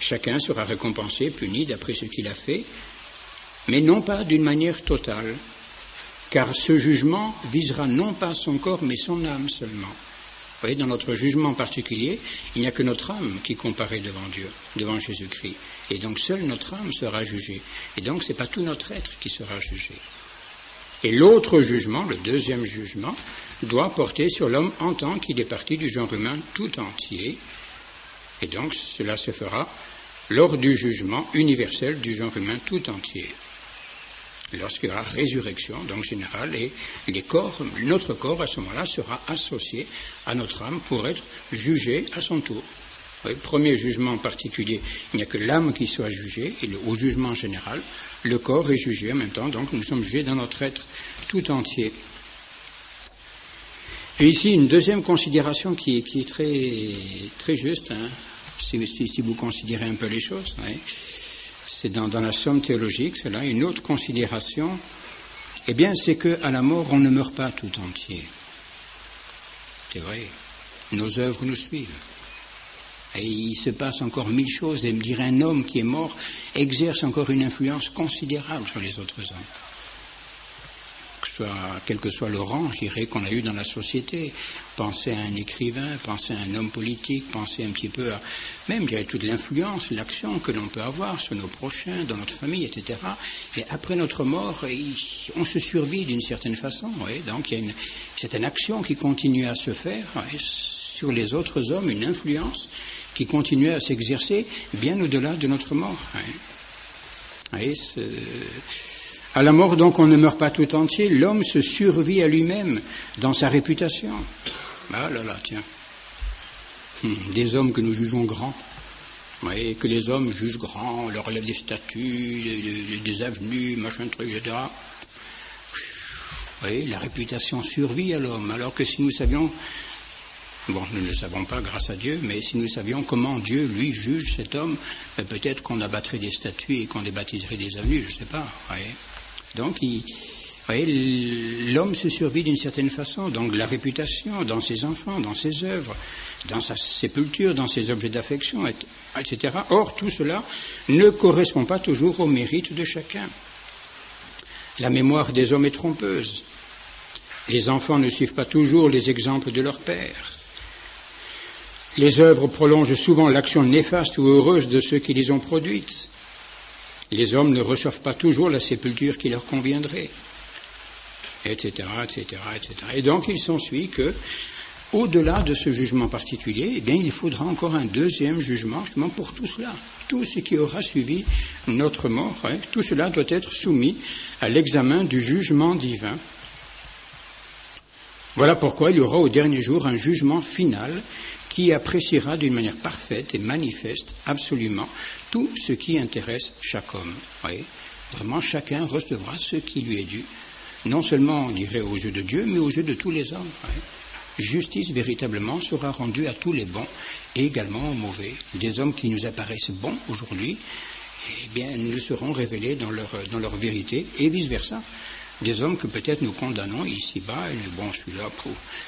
Chacun sera récompensé, puni d'après ce qu'il a fait, mais non pas d'une manière totale, car ce jugement visera non pas son corps, mais son âme seulement. Vous voyez, dans notre jugement particulier, il n'y a que notre âme qui comparaît devant Dieu, devant Jésus-Christ. Et donc seule notre âme sera jugée. Et donc ce n'est pas tout notre être qui sera jugé. Et l'autre jugement, le deuxième jugement, doit porter sur l'homme en tant qu'il est parti du genre humain tout entier. Et donc cela se fera lors du jugement universel du genre humain tout entier. Lorsqu'il y aura résurrection, donc générale, et notre corps à ce moment-là sera associé à notre âme pour être jugé à son tour. Oui, premier jugement particulier, il n'y a que l'âme qui soit jugée, et au jugement général, le corps est jugé en même temps, donc nous sommes jugés dans notre être tout entier. Et ici, une deuxième considération qui est très, très juste, si vous considérez un peu les choses, c'est dans la somme théologique, c'est là une autre considération, c'est qu'à la mort, on ne meurt pas tout entier. C'est vrai, nos œuvres nous suivent. Et il se passe encore 1000 choses, et me dire un homme qui est mort exerce encore une influence considérable sur les autres hommes. Quel que soit le rang, je dirais, qu'on a eu dans la société. Pensez à un écrivain, pensez à un homme politique, pensez un petit peu à même, je dirais, toute l'influence, l'action que l'on peut avoir sur nos prochains, dans notre famille, etc. Et après notre mort, on se survit d'une certaine façon. Donc il y a une certaine action qui continue à se faire sur les autres hommes, une influence qui continue à s'exercer bien au-delà de notre mort. À la mort, donc, on ne meurt pas tout entier. L'homme se survit à lui-même dans sa réputation. Ah là là, tiens. Des hommes que nous jugeons grands. Que les hommes jugent grands, on leur relève des statues, des avenues, machin truc, etc. La réputation survit à l'homme. Alors que si nous savions, nous ne le savons pas grâce à Dieu, mais si nous savions comment Dieu, lui, juge cet homme, peut-être qu'on abattrait des statues et qu'on les baptiserait des avenues, je ne sais pas. Donc, l'homme se survit d'une certaine façon, donc la réputation, dans ses enfants, dans ses œuvres, dans sa sépulture, dans ses objets d'affection, etc. Or, tout cela ne correspond pas toujours au mérite de chacun. La mémoire des hommes est trompeuse. Les enfants ne suivent pas toujours les exemples de leur père. Les œuvres prolongent souvent l'action néfaste ou heureuse de ceux qui les ont produites. Les hommes ne reçoivent pas toujours la sépulture qui leur conviendrait, etc., etc., etc. Et donc, il s'ensuit que, au-delà de ce jugement particulier, il faudra encore un deuxième jugement, justement, pour tout cela. Tout ce qui aura suivi notre mort, tout cela doit être soumis à l'examen du jugement divin. Voilà pourquoi il y aura au dernier jour un jugement final qui appréciera d'une manière parfaite et manifeste absolument tout ce qui intéresse chaque homme. Vraiment, chacun recevra ce qui lui est dû, non seulement, on dirait, aux yeux de Dieu, mais aux yeux de tous les hommes. Justice, véritablement, sera rendue à tous les bons et également aux mauvais. Des hommes qui nous apparaissent bons aujourd'hui, eh bien, nous serons révélés dans leur vérité, et vice-versa. Des hommes que peut-être nous condamnons ici-bas, et bon, celui-là,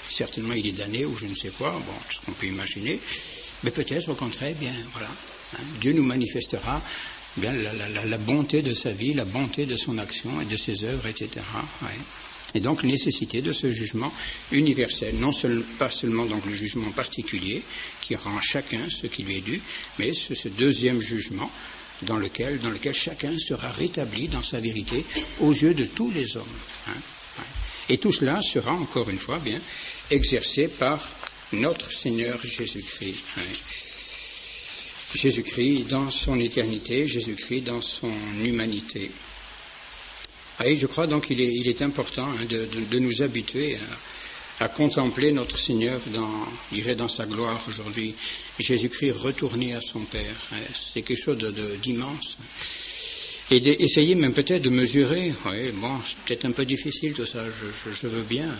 certainement il est damné ou je ne sais quoi, bon, ce qu'on peut imaginer, mais peut-être au contraire, bien, voilà, Dieu nous manifestera bien la bonté de sa vie, la bonté de son action et de ses œuvres, etc. Ouais. Et donc nécessité de ce jugement universel, pas seulement donc le jugement particulier qui rend à chacun ce qui lui est dû, mais ce deuxième jugement dans lequel chacun sera rétabli dans sa vérité aux yeux de tous les hommes. Et tout cela sera encore une fois bien exercé par notre Seigneur Jésus-Christ. Jésus-Christ dans son éternité, Jésus-Christ dans son humanité. Et je crois donc qu'il est important de nous habituer à contempler notre Seigneur dans sa gloire aujourd'hui. Jésus-Christ retourné à son Père. C'est quelque chose d'immense. Et d'essayer même peut-être de mesurer, c'est peut-être un peu difficile tout ça, je veux bien,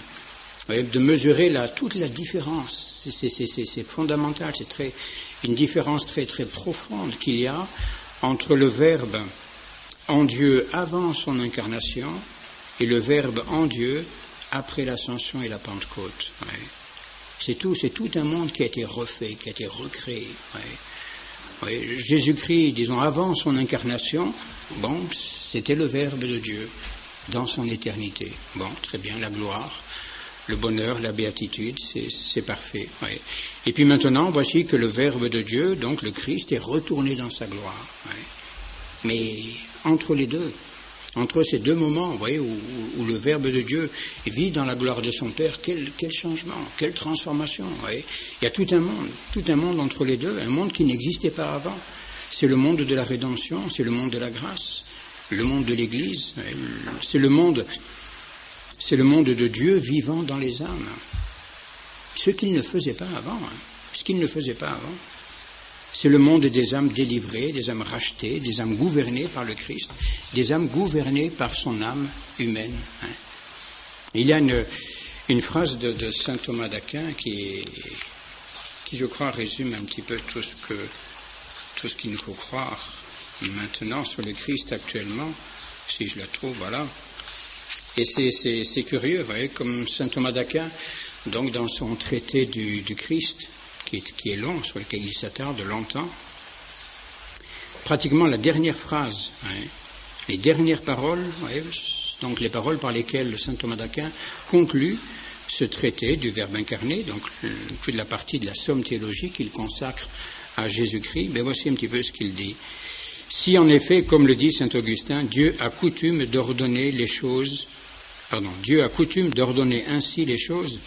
de mesurer toute la différence. C'est fondamental, c'est une différence très très profonde qu'il y a entre le Verbe en Dieu avant son incarnation et le Verbe en Dieu après l'ascension et la Pentecôte. C'est tout un monde qui a été refait, qui a été recréé. Jésus-Christ, disons, avant son incarnation, c'était le Verbe de Dieu dans son éternité. Très bien, la gloire, le bonheur, la béatitude, c'est parfait. Et puis maintenant, voici que le Verbe de Dieu, donc le Christ, est retourné dans sa gloire. Mais entre les deux, entre ces deux moments, vous voyez, où le Verbe de Dieu vit dans la gloire de son Père, quel changement, quelle transformation, vous voyez. Il y a tout un monde entre les deux, un monde qui n'existait pas avant. C'est le monde de la rédemption, c'est le monde de la grâce, le monde de l'Église, c'est le monde de Dieu vivant dans les âmes. Ce qu'il ne faisait pas avant, C'est le monde des âmes délivrées, des âmes rachetées, des âmes gouvernées par le Christ, des âmes gouvernées par son âme humaine. Il y a une phrase de saint Thomas d'Aquin qui, je crois, résume un petit peu tout ce qu'il nous faut croire maintenant sur le Christ actuellement, si je la trouve, voilà. Et c'est curieux, vous voyez, comme saint Thomas d'Aquin, donc dans son traité du Christ, qui est long, sur lequel il s'attarde longtemps, pratiquement la dernière phrase, les dernières paroles, donc les paroles par lesquelles saint Thomas d'Aquin conclut ce traité du Verbe incarné, donc toute la partie de la somme théologique qu'il consacre à Jésus-Christ, voici un petit peu ce qu'il dit. Si en effet, comme le dit saint Augustin, Dieu a coutume d'ordonner ainsi les choses,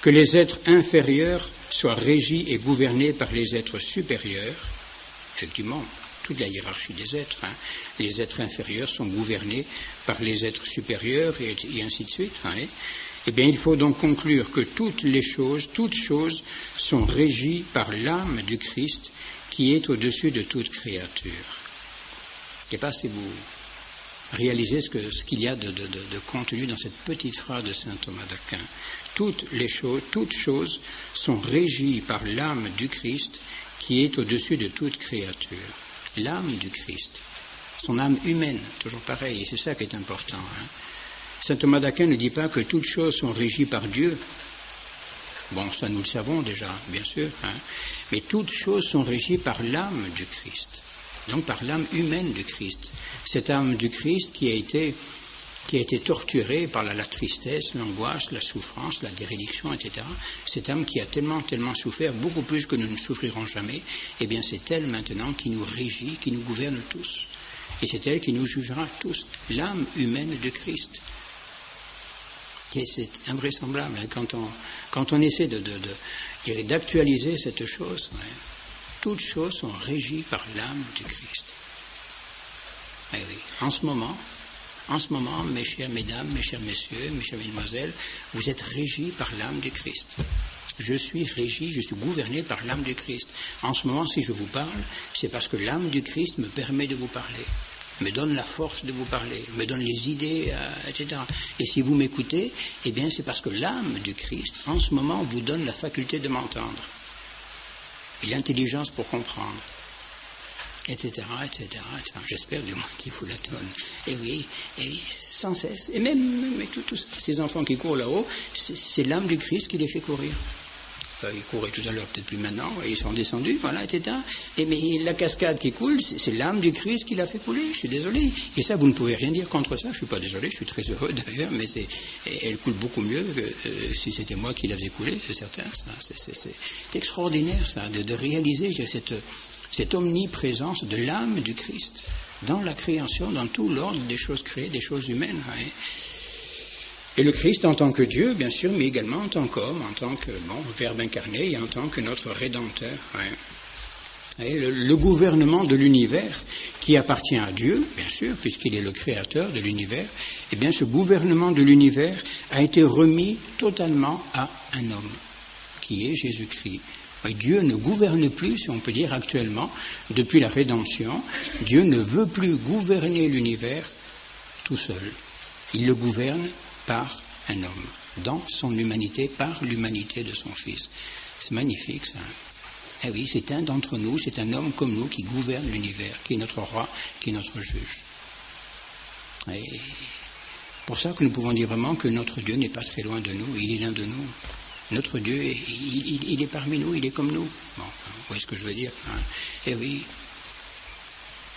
que les êtres inférieurs soient régis et gouvernés par les êtres supérieurs, effectivement, toute la hiérarchie des êtres, les êtres inférieurs sont gouvernés par les êtres supérieurs et ainsi de suite. Eh bien, il faut donc conclure que toutes choses sont régies par l'âme du Christ qui est au-dessus de toute créature. Je ne sais pas si vous réalisez ce qu'il y a de contenu dans cette petite phrase de saint Thomas d'Aquin. Toutes choses sont régies par l'âme du Christ qui est au-dessus de toute créature. L'âme du Christ, son âme humaine, toujours pareil, et c'est ça qui est important. Saint Thomas d'Aquin ne dit pas que toutes choses sont régies par Dieu. Ça nous le savons déjà, bien sûr, mais toutes choses sont régies par l'âme du Christ, donc par l'âme humaine du Christ. Cette âme du Christ qui a été torturée par la tristesse, l'angoisse, la souffrance, la dérédiction, etc. Cette âme qui a tellement souffert, beaucoup plus que nous ne souffrirons jamais, eh bien c'est elle maintenant qui nous régit, qui nous gouverne tous. Et c'est elle qui nous jugera tous. L'âme humaine de Christ. Et c'est invraisemblable quand on essaie d'actualiser cette chose. Toutes choses sont régies par l'âme du Christ. Oui. En ce moment, mes chères mesdames, mes chers messieurs, mes chères mesdemoiselles, vous êtes régis par l'âme du Christ. Je suis gouverné par l'âme du Christ. En ce moment, si je vous parle, c'est parce que l'âme du Christ me permet de vous parler, me donne la force de vous parler, me donne les idées, etc. Et si vous m'écoutez, eh bien, c'est parce que l'âme du Christ, en ce moment, vous donne la faculté de m'entendre et l'intelligence pour comprendre. etc. Enfin, j'espère du moins qu'il vous la donne. Et oui, sans cesse. Et même tous ces enfants qui courent là-haut, c'est l'âme du Christ qui les fait courir. Enfin, ils couraient tout à l'heure, peut-être plus maintenant, et ils sont descendus, voilà, etc. Mais la cascade qui coule, c'est l'âme du Christ qui l'a fait couler, je suis désolé. Et ça, vous ne pouvez rien dire contre ça, je suis pas désolé, je suis très heureux d'ailleurs, mais elle coule beaucoup mieux que si c'était moi qui la faisais couler, c'est certain. C'est extraordinaire, ça, de réaliser cette omniprésence de l'âme du Christ dans la création, dans tout l'ordre des choses créées, des choses humaines. Hein. Et le Christ en tant que Dieu, bien sûr, mais également en tant qu'homme, en tant que Verbe incarné et en tant que notre Rédempteur. Ouais. Et le gouvernement de l'univers qui appartient à Dieu, bien sûr, puisqu'il est le créateur de l'univers, eh bien ce gouvernement de l'univers a été remis totalement à un homme, qui est Jésus-Christ. Et Dieu ne gouverne plus, si on peut dire actuellement, depuis la rédemption. Dieu ne veut plus gouverner l'univers tout seul. Il le gouverne par un homme, dans son humanité, par l'humanité de son Fils. C'est magnifique, ça. Eh oui, c'est un d'entre nous, c'est un homme comme nous qui gouverne l'univers, qui est notre roi, qui est notre juge. Et pour ça que nous pouvons dire vraiment que notre Dieu n'est pas très loin de nous, il est l'un de nous. Notre Dieu, il est parmi nous, il est comme nous. Bon, vous voyez ce que je veux dire, hein. Eh oui.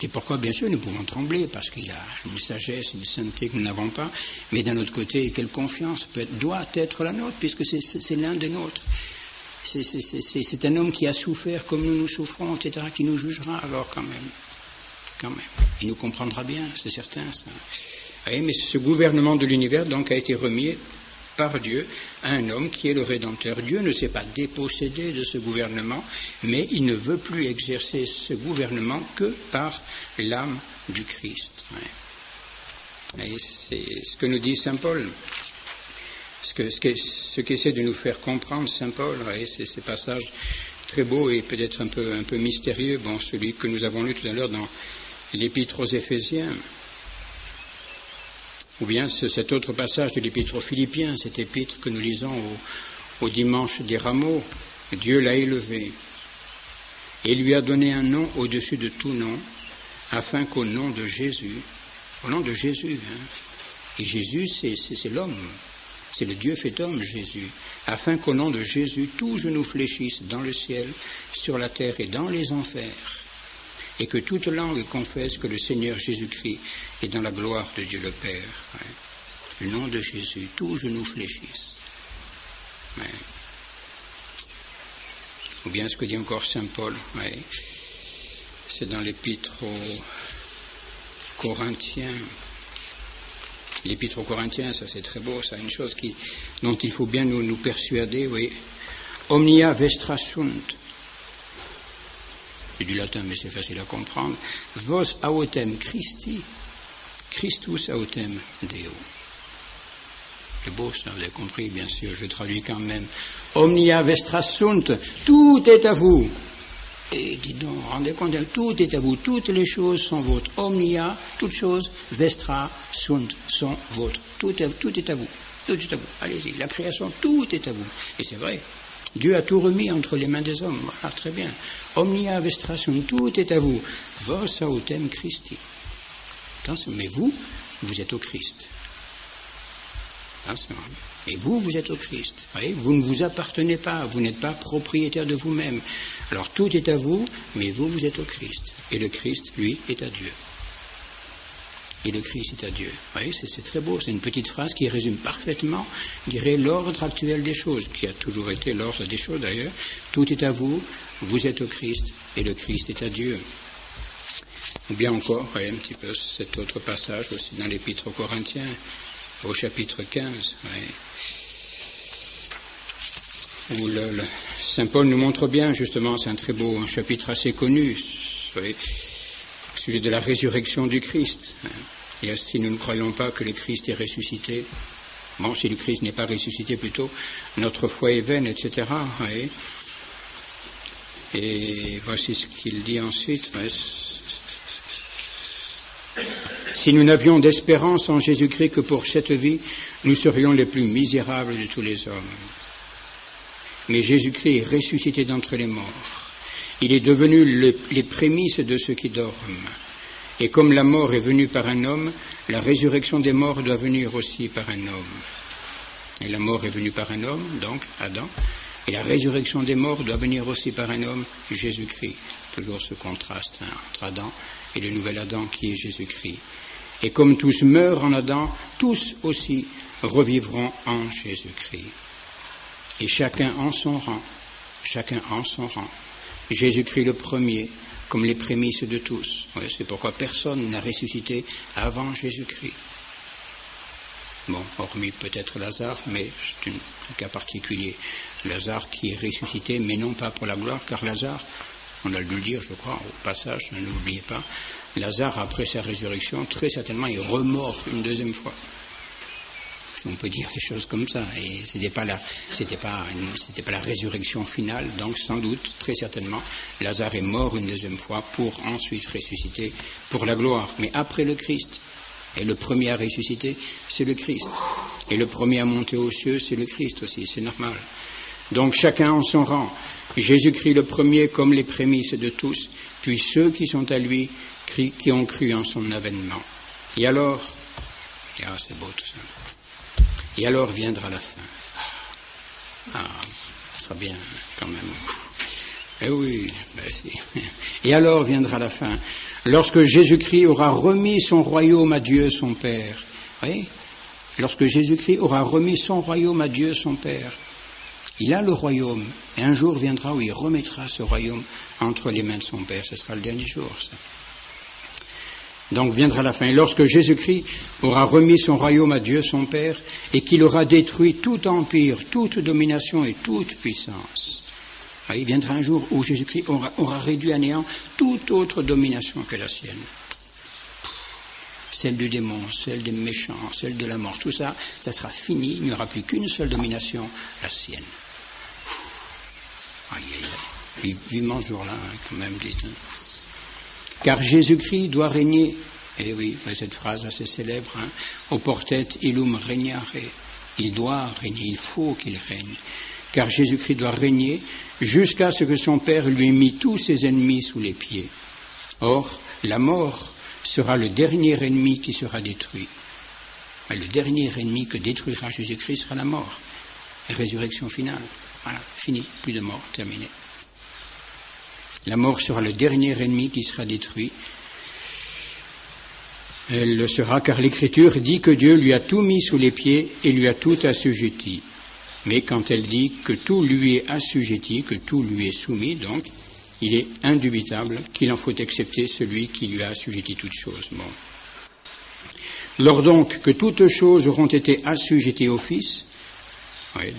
C'est pourquoi, bien sûr, nous pouvons trembler, parce qu'il a une sagesse, une sainteté que nous n'avons pas, mais d'un autre côté, quelle confiance doit être la nôtre, puisque c'est l'un des nôtres. C'est un homme qui a souffert comme nous souffrons, etc., qui nous jugera alors quand même. Il nous comprendra bien, c'est certain, ça. Oui, mais ce gouvernement de l'univers, donc, a été remis par Dieu à un homme qui est le Rédempteur. Dieu ne s'est pas dépossédé de ce gouvernement, mais il ne veut plus exercer ce gouvernement que par l'âme du Christ. Ouais. Et c'est ce que nous dit saint Paul, ce qu'essaie de nous faire comprendre saint Paul. Ouais, c'est ces passages très beaux et peut-être un peu mystérieux, celui que nous avons lu tout à l'heure dans l'Épître aux Éphésiens. Ou bien cet autre passage de l'Épître aux Philippiens, cet épître que nous lisons au dimanche des rameaux. Dieu l'a élevé et lui a donné un nom au-dessus de tout nom, afin qu'au nom de Jésus, et Jésus c'est l'homme, c'est le Dieu fait homme, Jésus, afin qu'au nom de Jésus, tout genou fléchisse dans le ciel, sur la terre et dans les enfers, et que toute langue confesse que le Seigneur Jésus-Christ est dans la gloire de Dieu le Père. Ouais. Le nom de Jésus, tout genou fléchisse. Ouais. Ou bien ce que dit encore saint Paul, ouais. C'est dans l'Épître aux Corinthiens. L'Épître aux Corinthiens, ça c'est très beau, ça, une chose dont il faut bien nous persuader, oui. Omnia vestra sunt. C'est du latin, mais c'est facile à comprendre. Vos autem Christi, Christus autem Deo. C'est beau, ça, vous avez compris, bien sûr, je traduis quand même. Omnia vestra sunt, tout est à vous. Et dis donc, rendez compte, tout est à vous, toutes les choses sont vôtres. Omnia, toutes choses, vestra sunt, sont vôtres. Tout est à vous, tout est à vous. Allez-y, la création, tout est à vous. Et c'est vrai. Dieu a tout remis entre les mains des hommes. Voilà, très bien. Omnia vestra sunt, tout est à vous. Vos autem Christi. Attention, mais vous êtes au Christ. Attention. Et vous êtes au Christ. Vous voyez, vous ne vous appartenez pas, vous n'êtes pas propriétaire de vous-même. Alors tout est à vous, mais vous êtes au Christ. Et le Christ, lui, est à Dieu. Et le Christ est à Dieu. Vous voyez, c'est très beau, c'est une petite phrase qui résume parfaitement, je dirais, l'ordre actuel des choses, qui a toujours été l'ordre des choses d'ailleurs. Tout est à vous, vous êtes au Christ, et le Christ est à Dieu. Ou bien encore, voyez, un petit peu cet autre passage aussi dans l'Épître aux Corinthiens, au chapitre 15, où saint Paul nous montre bien, justement, c'est un très beau un chapitre assez connu, vous voyez, au sujet de la résurrection du Christ. Et si nous ne croyons pas que le Christ est ressuscité, si le Christ n'est pas ressuscité plutôt, notre foi est vaine, etc. Et voici ce qu'il dit ensuite. Si nous n'avions d'espérance en Jésus-Christ que pour cette vie, nous serions les plus misérables de tous les hommes. Mais Jésus-Christ est ressuscité d'entre les morts. Il est devenu les prémices de ceux qui dorment. Et comme la mort est venue par un homme, la résurrection des morts doit venir aussi par un homme. Et la mort est venue par un homme, donc Adam, et la résurrection des morts doit venir aussi par un homme, Jésus-Christ. Toujours ce contraste entre Adam et le nouvel Adam qui est Jésus-Christ. Et comme tous meurent en Adam, tous aussi revivront en Jésus-Christ. Et chacun en son rang, chacun en son rang. Jésus-Christ le premier, comme les prémices de tous. Ouais, c'est pourquoi personne n'a ressuscité avant Jésus-Christ. Bon, hormis peut-être Lazare, mais c'est un cas particulier. Lazare qui est ressuscité, mais non pas pour la gloire, car Lazare, on a dû le dire, je crois, au passage, ne l'oubliez pas, Lazare, après sa résurrection, très certainement, est remort une deuxième fois. On peut dire des choses comme ça, et c'était pas la résurrection finale, donc sans doute, très certainement, Lazare est mort une deuxième fois pour ensuite ressusciter pour la gloire, mais après le Christ. Et le premier à ressusciter, c'est le Christ. Et le premier à monter aux cieux, c'est le Christ aussi, c'est normal. Donc chacun en son rang. Jésus-Christ le premier comme les prémices de tous, puis ceux qui sont à lui, qui ont cru en son avènement. Et alors, c'est beau tout ça. Et alors viendra la fin. Ça sera bien quand même. Eh oui, si. Et alors viendra la fin, lorsque Jésus-Christ aura remis son royaume à Dieu son Père. Oui, lorsque Jésus-Christ aura remis son royaume à Dieu son Père. Il a le royaume, et un jour viendra où il remettra ce royaume entre les mains de son Père. Ce sera le dernier jour, ça. Donc viendra la fin. Et lorsque Jésus-Christ aura remis son royaume à Dieu son Père, et qu'il aura détruit tout empire, toute domination et toute puissance. Il viendra un jour où Jésus-Christ aura réduit à néant toute autre domination que la sienne. Celle du démon, celle des méchants, celle de la mort, tout ça, ça sera fini, il n'y aura plus qu'une seule domination, la sienne. Vivement ce jour-là, quand même, dites. Car Jésus-Christ doit régner, et oui, cette phrase assez célèbre, oportet illum regnare, il doit régner, il faut qu'il règne. Car Jésus-Christ doit régner jusqu'à ce que son Père lui ait mis tous ses ennemis sous les pieds. Or, la mort sera le dernier ennemi qui sera détruit. Le dernier ennemi que détruira Jésus-Christ sera la mort. Résurrection finale. Voilà, fini, plus de mort, terminé. La mort sera le dernier ennemi qui sera détruit. Elle le sera car l'Écriture dit que Dieu lui a tout mis sous les pieds et lui a tout assujetti. Mais quand elle dit que tout lui est assujetti, que tout lui est soumis, donc, il est indubitable qu'il en faut accepter celui qui lui a assujetti toutes choses. Bon. Lors donc que toutes choses auront été assujetties au Fils,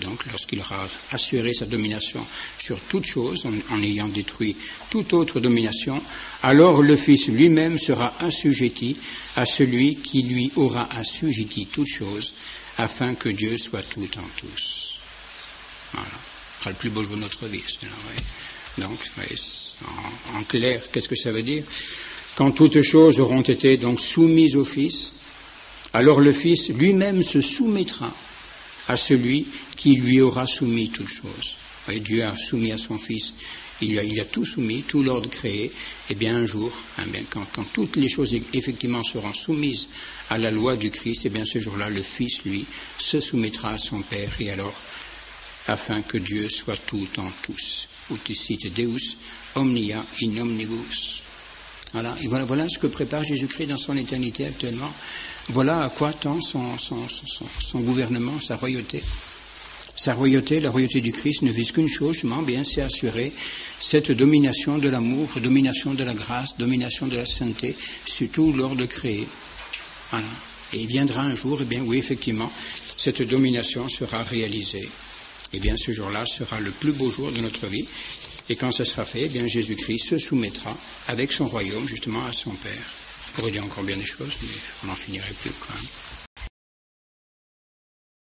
donc lorsqu'il aura assuré sa domination sur toutes choses, en ayant détruit toute autre domination, alors le Fils lui-même sera assujetti à celui qui lui aura assujetti toutes choses, afin que Dieu soit tout en tous. Voilà. Ce sera le plus beau jour de notre vie. Donc, en clair, qu'est-ce que ça veut dire? Quand toutes choses auront été donc soumises au Fils, alors le Fils lui-même se soumettra à celui qui lui aura soumis toutes choses. Dieu a soumis à son Fils, il a tout soumis, tout l'ordre créé, et bien un jour, quand toutes les choses effectivement seront soumises à la loi du Christ, et bien ce jour-là, le Fils, lui, se soumettra à son Père, et alors, afin que Dieu soit tout en tous. Uticit Deus omnia in omnibus. Voilà, et voilà ce que prépare Jésus-Christ dans son éternité actuellement. Voilà à quoi tend son gouvernement, sa royauté. Sa royauté, la royauté du Christ, ne vise qu'une chose, c'est assurer cette domination de l'amour, domination de la grâce, domination de la sainteté, sur tout l'ordre créé. Voilà. Et il viendra un jour, où effectivement, cette domination sera réalisée. Ce jour-là sera le plus beau jour de notre vie. Et quand ça sera fait, Jésus-Christ se soumettra avec son royaume, justement, à son Père. On pourrait dire encore bien des choses, mais on n'en finirait plus, quand même.